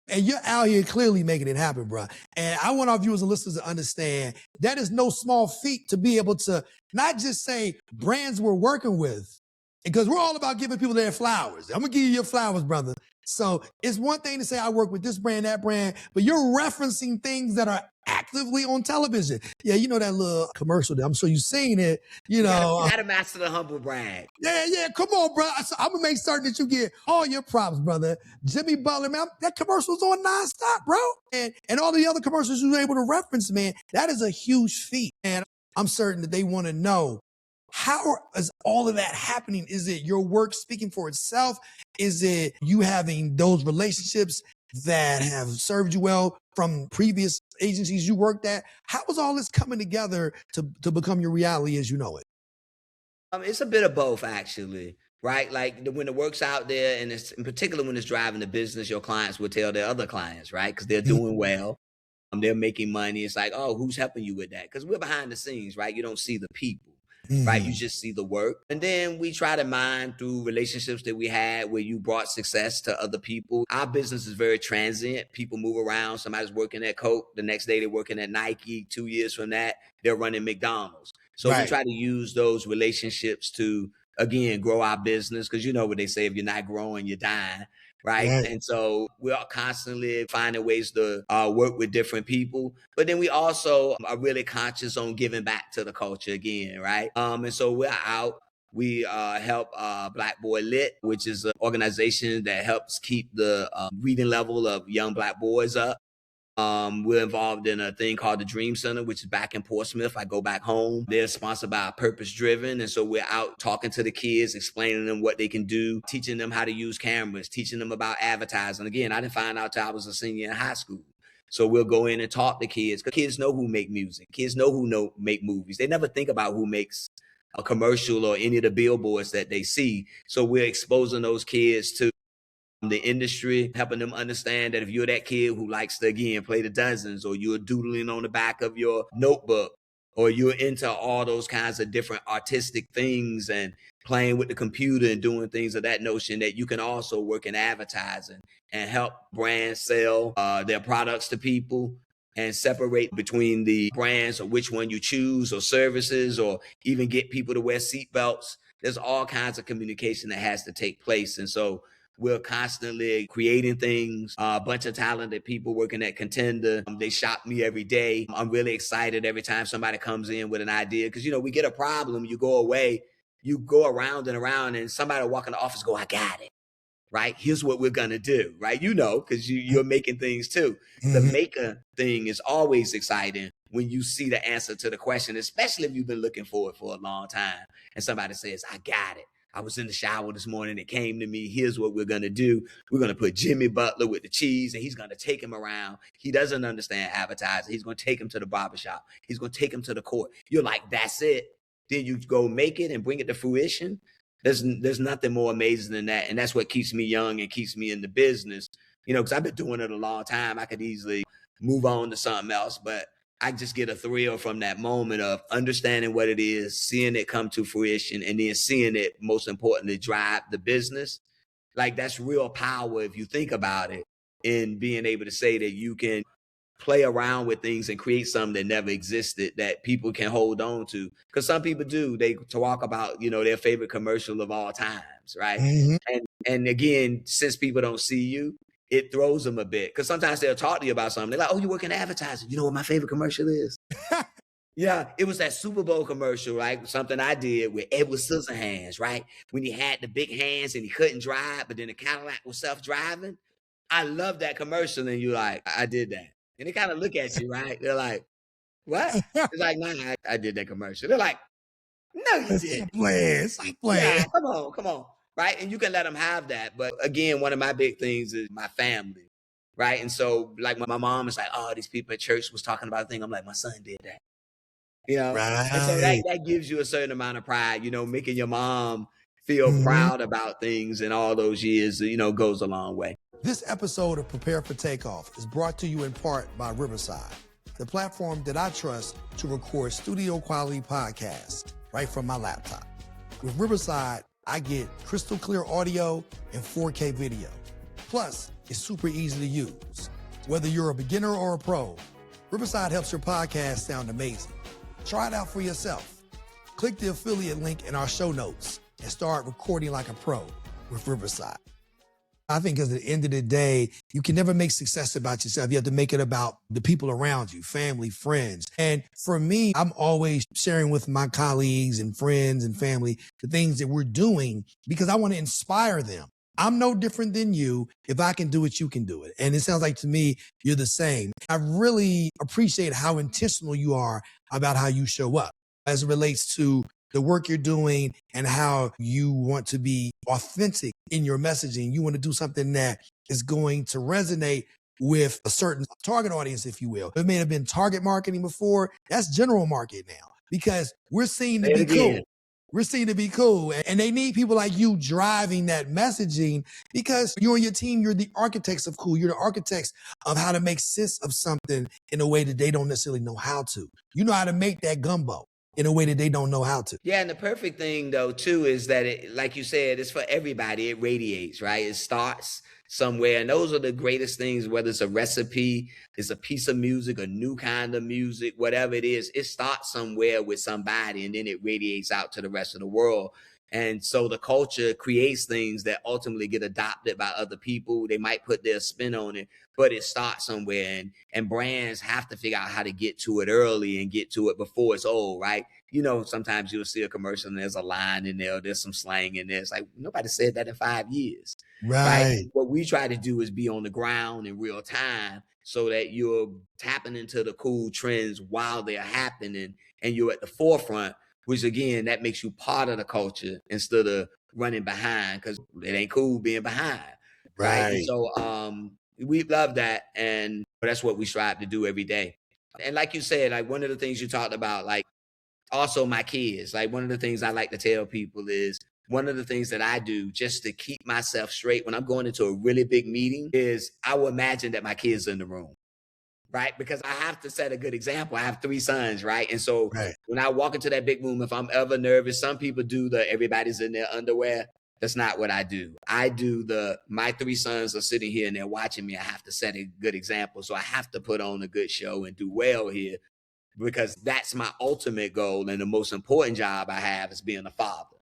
Speaker 2: And you're out here clearly making it happen, bro. And I want our viewers and listeners to understand that is no small feat to be able to not just say brands we're working with, because we're all about giving people their flowers. I'm going to give you your flowers, brother. So it's one thing to say I work with this brand, that brand, but you're referencing things that are actively on television. Yeah, you know that little commercial that I'm sure you've seen it. You know,
Speaker 1: you gotta master the humble brag.
Speaker 2: Yeah, come on, bro. So I'm gonna make certain that you get all your props, brother. Jimmy Butler, man, that commercial's on nonstop, bro. And all the other commercials you were able to reference, man, that is a huge feat. And I'm certain that they want to know, how is all of that happening? Is it your work speaking for itself? Is it you having those relationships that have served you well from previous agencies you worked at? How is all this coming together to become your reality as you know it?
Speaker 1: It's a bit of both, actually, right? Like when the work's out there, and it's in particular when it's driving the business, your clients will tell their other clients, right? Because they're doing well. They're making money. It's like, oh, who's helping you with that? Because we're behind the scenes, right? You don't see the people. Right? You just see the work. And then we try to mine through relationships that we had where you brought success to other people. Our business is very transient. People move around. Somebody's working at Coke. The next day they're working at Nike. 2 years from that, they're running McDonald's. So we try to use those relationships to, again, grow our business. Because you know what they say, if you're not growing, you're dying. Right. And so we are constantly finding ways to work with different people. But then we also are really conscious on giving back to the culture again. Right. And so we're out. We help Black Boy Lit, which is an organization that helps keep the reading level of young Black boys up. We're involved in a thing called the Dream Center, which is back in Portsmouth. I go back home. They're sponsored by Purpose Driven. And so we're out talking to the kids, explaining them what they can do, teaching them how to use cameras, teaching them about advertising. Again, I didn't find out till I was a senior in high school. So we'll go in and talk to kids, because kids know who make music. Kids know who make movies. They never think about who makes a commercial or any of the billboards that they see. So we're exposing those kids to the industry, helping them understand that if you're that kid who likes to, again, play the dozens, or you're doodling on the back of your notebook, or you're into all those kinds of different artistic things and playing with the computer and doing things of that notion, that you can also work in advertising and help brands sell their products to people, and separate between the brands or which one you choose, or services, or even get people to wear seatbelts. There's all kinds of communication that has to take place. And so We're constantly creating things. A bunch of talented people working at Contender. They shop me every day. I'm really excited every time somebody comes in with an idea because, we get a problem, you go away, you go around and around, and somebody will walk in the office and go, I got it. Right? Here's what we're going to do. Right? Because you're making things too. The maker thing is always exciting when you see the answer to the question, especially if you've been looking for it for a long time. And somebody says, I got it. I was in the shower this morning. It came to me. Here's what we're going to do. We're going to put Jimmy Butler with the cheese, and he's going to take him around. He doesn't understand advertising. He's going to take him to the barbershop. He's going to take him to the court. You're like, that's it. Then you go make it and bring it to fruition. There's nothing more amazing than that. And that's what keeps me young and keeps me in the business, because I've been doing it a long time. I could easily move on to something else, but I just get a thrill from that moment of understanding what it is, seeing it come to fruition, and then seeing it, most importantly, drive the business. Like, that's real power if you think about it, in being able to say that you can play around with things and create something that never existed that people can hold on to. Because some people do. They talk about, their favorite commercial of all times, right? And again, since people don't see you, it throws them a bit. Because sometimes they'll talk to you about something. They're like, oh, you work in advertising. You know what my favorite commercial is? Yeah, it was that Super Bowl commercial, right? Something I did with Edward Scissorhands, right? When he had the big hands and he couldn't drive, but then the Cadillac was self-driving. I love that commercial. And you're like, I did that. And they kind of look at you, right? They're like, what? It's like, nah, I did that commercial. They're like, no, you didn't.
Speaker 2: Stop playing.
Speaker 1: Yeah, come on. Right? And you can let them have that. But again, one of my big things is my family. Right? And so, like, my mom is like, oh, these people at church was talking about a thing. I'm like, my son did that.
Speaker 2: Right.
Speaker 1: And so that gives you a certain amount of pride, making your mom feel proud about things, and all those years, goes a long way.
Speaker 2: This episode of Prepare for Takeoff is brought to you in part by Riverside, the platform that I trust to record studio quality podcasts right from my laptop. With Riverside, I get crystal clear audio and 4K video. Plus, it's super easy to use. Whether you're a beginner or a pro, Riverside helps your podcast sound amazing. Try it out for yourself. Click the affiliate link in our show notes and start recording like a pro with Riverside. I think at the end of the day, you can never make success about yourself. You have to make it about the people around you, family, friends. And for me, I'm always sharing with my colleagues and friends and family the things that we're doing because I want to inspire them. I'm no different than you. If I can do it, you can do it. And it sounds like to me, you're the same. I really appreciate how intentional you are about how you show up as it relates to the work you're doing and how you want to be authentic in your messaging. You want to do something that is going to resonate with a certain target audience, if you will. It may have been target marketing before. That's general market now because we're seen to be cool. We're seen to be cool. And they need people like you driving that messaging because you and your team, you're the architects of cool. You're the architects of how to make sense of something in a way that they don't necessarily know how to. You know how to make that gumbo in a way that they don't know how to.
Speaker 1: Yeah, and the perfect thing, though, too, is that, it, like you said, it's for everybody. It radiates, right? It starts somewhere. And those are the greatest things, whether it's a recipe, it's a piece of music, a new kind of music, whatever it is, it starts somewhere with somebody, and then it radiates out to the rest of the world. And so the culture creates things that ultimately get adopted by other people. They might put their spin on it, but it starts somewhere. And brands have to figure out how to get to it early and get to it before it's old, right? Sometimes you'll see a commercial and there's a line in there, there's some slang in there. It's like, nobody said that in 5 years. Right? What we try to do is be on the ground in real time so that you're tapping into the cool trends while they're happening and you're at the forefront. Which again, that makes you part of the culture instead of running behind because it ain't cool being behind. Right. And so we love that. And that's what we strive to do every day. And like you said, like one of the things you talked about, like also my kids, like one of the things I like to tell people is one of the things that I do just to keep myself straight when I'm going into a really big meeting is I will imagine that my kids are in the room. Right? Because I have to set a good example. I have 3 sons, right? And so when I walk into that big room, if I'm ever nervous, some people do everybody's in their underwear. That's not what I do. I do my 3 sons are sitting here and they're watching me. I have to set a good example. So I have to put on a good show and do well here because that's my ultimate goal. And the most important job I have is being a father.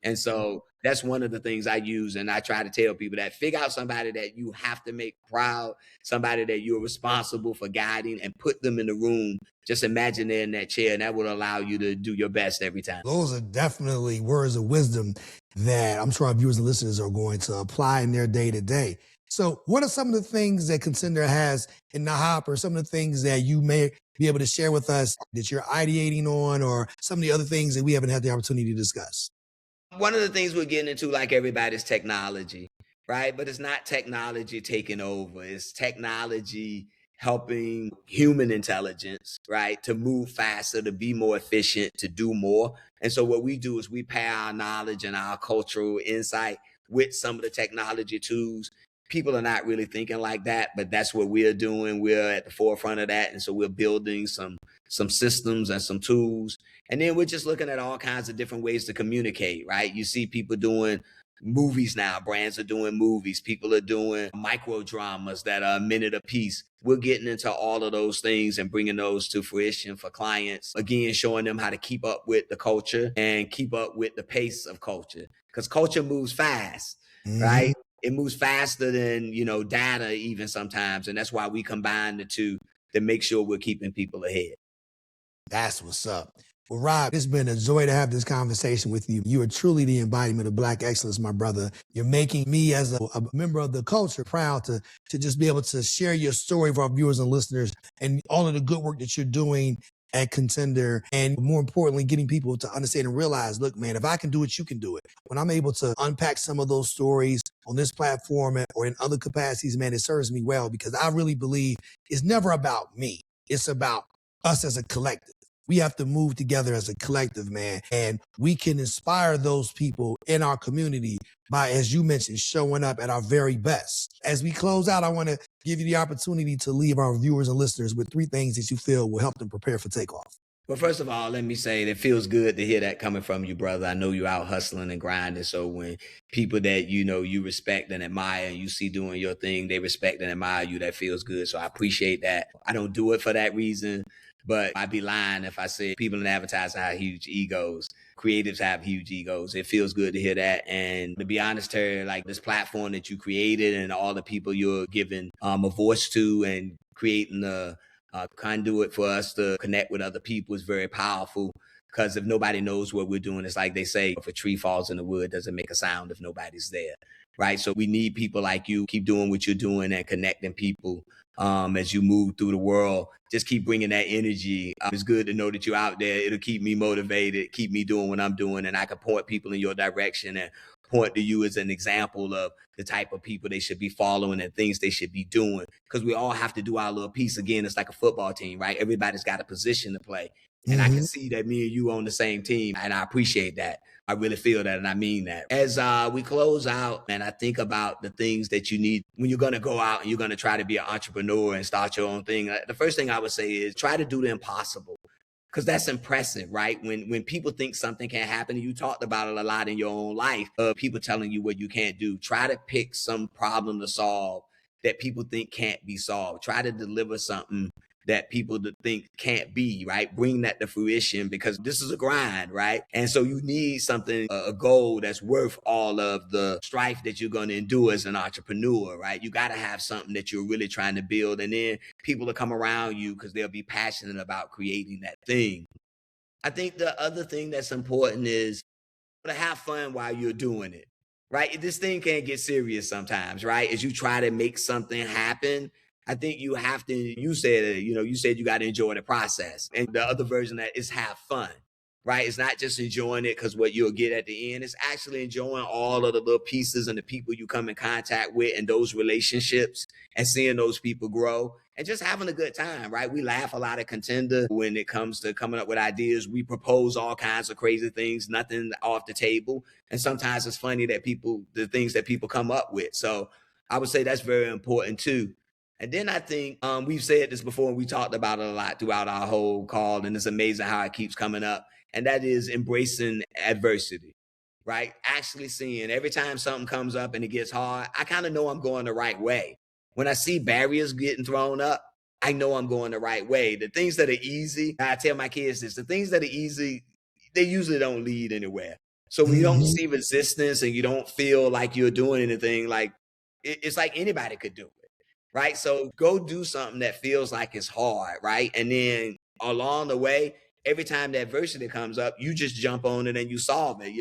Speaker 1: And so That's one of the things I use. And I try to tell people that figure out somebody that you have to make proud, somebody that you're responsible for guiding, and put them in the room. Just imagine they're in that chair, and that will allow you to do your best every time.
Speaker 2: Those are definitely words of wisdom that I'm sure our viewers and listeners are going to apply in their day to day. So what are some of the things that Contender has in the hopper, some of the things that you may be able to share with us that you're ideating on, or some of the other things that we haven't had the opportunity to discuss?
Speaker 1: One of the things we're getting into, like everybody's technology, right? But it's not technology taking over. It's technology helping human intelligence, right? To move faster, to be more efficient, to do more. And so what we do is we pair our knowledge and our cultural insight with some of the technology tools. People are not really thinking like that, but that's what we're doing. We're at the forefront of that. And so we're building some systems and some tools. And then we're just looking at all kinds of different ways to communicate, right? You see people doing movies now. Brands are doing movies. People are doing micro dramas that are a minute a piece. We're getting into all of those things and bringing those to fruition for clients. Again, showing them how to keep up with the culture and keep up with the pace of culture, because culture moves fast, right? It moves faster than, data even sometimes. And that's why we combine the two to make sure we're keeping people ahead.
Speaker 2: That's what's up. Well, Rob, it's been a joy to have this conversation with you. You are truly the embodiment of Black excellence, my brother. You're making me, as a member of the culture, proud to just be able to share your story for our viewers and listeners, and all of the good work that you're doing at Contender, and more importantly, getting people to understand and realize, look, man, if I can do it, you can do it. When I'm able to unpack some of those stories on this platform or in other capacities, man, it serves me well, because I really believe it's never about me. It's about us as a collective. We have to move together as a collective, man. And we can inspire those people in our community by, as you mentioned, showing up at our very best. As we close out, I want to give you the opportunity to leave our viewers and listeners with 3 things that you feel will help them prepare for takeoff.
Speaker 1: Well, first of all, let me say that it feels good to hear that coming from you, brother. I know you're out hustling and grinding. So when people that you respect and admire, and you see doing your thing, they respect and admire you, that feels good. So I appreciate that. I don't do it for that reason, but I'd be lying if I said people in advertising have huge egos. Creatives have huge egos. It feels good to hear that. And to be honest, Terry, like this platform that you created and all the people you're giving a voice to and creating a conduit for us to connect with other people is very powerful, because if nobody knows what we're doing, it's like they say, if a tree falls in the wood, it doesn't make a sound if nobody's there, right? So we need people like you. Keep doing what you're doing and connecting people as you move through the world. Just keep bringing that energy. It's good to know that you're out there. It'll keep me motivated, keep me doing what I'm doing, and I can point people in your direction and point to you as an example of the type of people they should be following and things they should be doing, because we all have to do our little piece. Again, it's like a football team, right? Everybody's got a position to play. And I can see that me and you on the same team, and I appreciate that. I really feel that, and I mean that. As we close out, and I think about the things that you need when you're going to go out and you're going to try to be an entrepreneur and start your own thing, the first thing I would say is try to do the impossible, because that's impressive, right? When people think something can't happen, you talked about it a lot in your own life, of people telling you what you can't do. Try to pick some problem to solve that people think can't be solved. Try to deliver something that people think can't be, right? Bring that to fruition, because this is a grind, right? And so you need something, a goal that's worth all of the strife that you're going to endure as an entrepreneur, right? You got to have something that you're really trying to build, and then people will come around you because they'll be passionate about creating that thing. I think the other thing that's important is to have fun while you're doing it, right? This thing can get serious sometimes, right? As you try to make something happen, I think you have to, you said you got to enjoy the process. And the other version of that is have fun, right? It's not just enjoying it because what you'll get at the end. It's actually enjoying all of the little pieces and the people you come in contact with and those relationships and seeing those people grow and just having a good time, right? We laugh a lot at Contender when it comes to coming up with ideas. We propose all kinds of crazy things, nothing off the table. And sometimes it's funny that the things that people come up with. So I would say that's very important too. And then I think we've said this before, and we talked about it a lot throughout our whole call, and it's amazing how it keeps coming up. And that is embracing adversity, right? Actually seeing every time something comes up and it gets hard, I kind of know I'm going the right way. When I see barriers getting thrown up, I know I'm going the right way. The things that are easy, I tell my kids this, the things that are easy, they usually don't lead anywhere. So when you don't
Speaker 2: Mhm.
Speaker 1: see resistance and you don't feel like you're doing anything, like it's like anybody could do it, right? So go do something that feels like it's hard, right? And then along the way, every time that adversity comes up, you just jump on it and you solve it.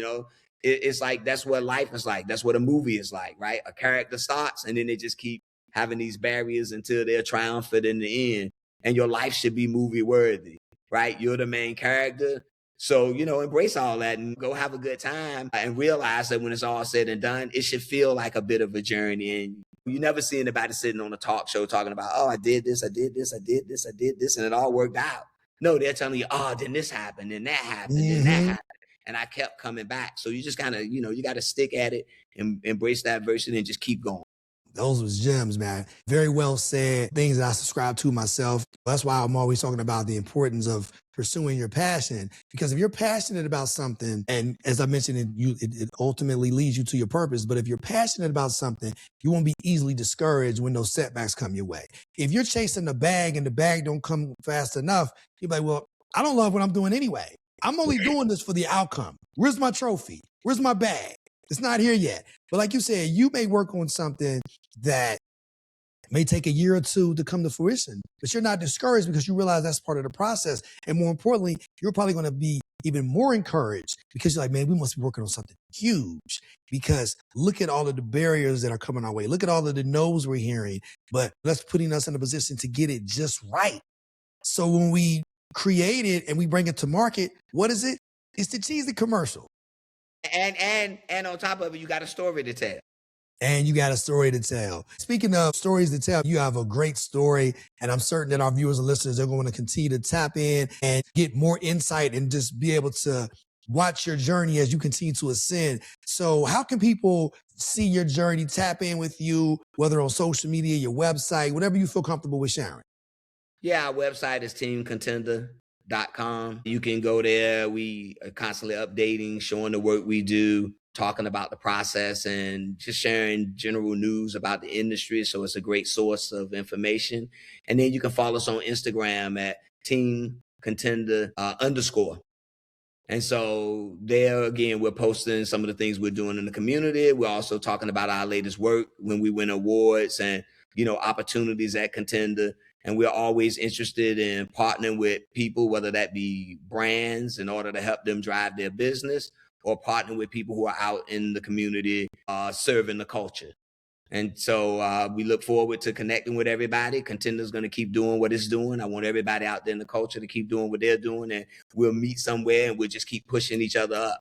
Speaker 1: It's like that's what life is like. That's what a movie is like, right? A character starts and then they just keep having these barriers until they're triumphant in the end. And your life should be movie worthy, right? You're the main character. So, embrace all that and go have a good time and realize that when it's all said and done, it should feel like a bit of a journey. And you never see anybody sitting on a talk show talking about, oh, I did this, I did this, I did this, I did this, and it all worked out. No, they're telling you, oh, then this happened, then that happened, then that
Speaker 2: Mhm.
Speaker 1: happened. And I kept coming back. So you just kind of, you got to stick at it and embrace that adversity and just keep going.
Speaker 2: Those was gems, man. Very well said. Things that I subscribe to myself. That's why I'm always talking about the importance of pursuing your passion. Because if you're passionate about something, and as I mentioned, it ultimately leads you to your purpose. But if you're passionate about something, you won't be easily discouraged when those setbacks come your way. If you're chasing the bag and the bag don't come fast enough, you're like, well, I don't love what I'm doing anyway. I'm only doing this for the outcome. Where's my trophy? Where's my bag? It's not here yet. But like you said, you may work on something that may take a year or two to come to fruition, but you're not discouraged because you realize that's part of the process. And more importantly, you're probably going to be even more encouraged because you're like, man, we must be working on something huge because look at all of the barriers that are coming our way. Look at all of the no's we're hearing, but that's putting us in a position to get it just right. So when we create it and we bring it to market, what is it? It's the Cheez-It commercial.
Speaker 1: And on top of it, you got a story to tell.
Speaker 2: And you got a story to tell. Speaking of stories to tell, you have a great story, and I'm certain that our viewers and listeners are going to continue to tap in and get more insight and just be able to watch your journey as you continue to ascend. So how can people see your journey, tap in with you, whether on social media, your website, whatever you feel comfortable with sharing?
Speaker 1: Yeah, our website is teamcontender.com. You can go there. We are constantly updating, showing the work we do, talking about the process, and just sharing general news about the industry. So it's a great source of information. And then you can follow us on Instagram at teamcontender _. And so there again, we're posting some of the things we're doing in the community. We're also talking about our latest work when we win awards and, opportunities at Contender. And we're always interested in partnering with people, whether that be brands in order to help them drive their business, or partnering with people who are out in the community serving the culture. And so we look forward to connecting with everybody. Contender's going to keep doing what it's doing. I want everybody out there in the culture to keep doing what they're doing, and we'll meet somewhere and we'll just keep pushing each other up.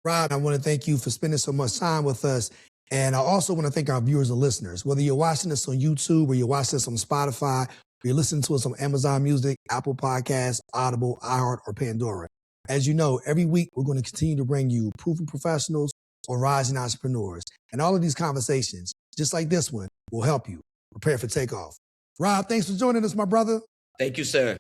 Speaker 2: Rob, I want to thank you for spending so much time with us. And I also want to thank our viewers and listeners, whether you're watching this on YouTube or you're watching this on Spotify, or you're listening to us on Amazon Music, Apple Podcasts, Audible, iHeart, or Pandora. As you know, every week we're going to continue to bring you proven professionals or rising entrepreneurs. And all of these conversations, just like this one, will help you prepare for takeoff. Rob, thanks for joining us, my brother.
Speaker 1: Thank you, sir.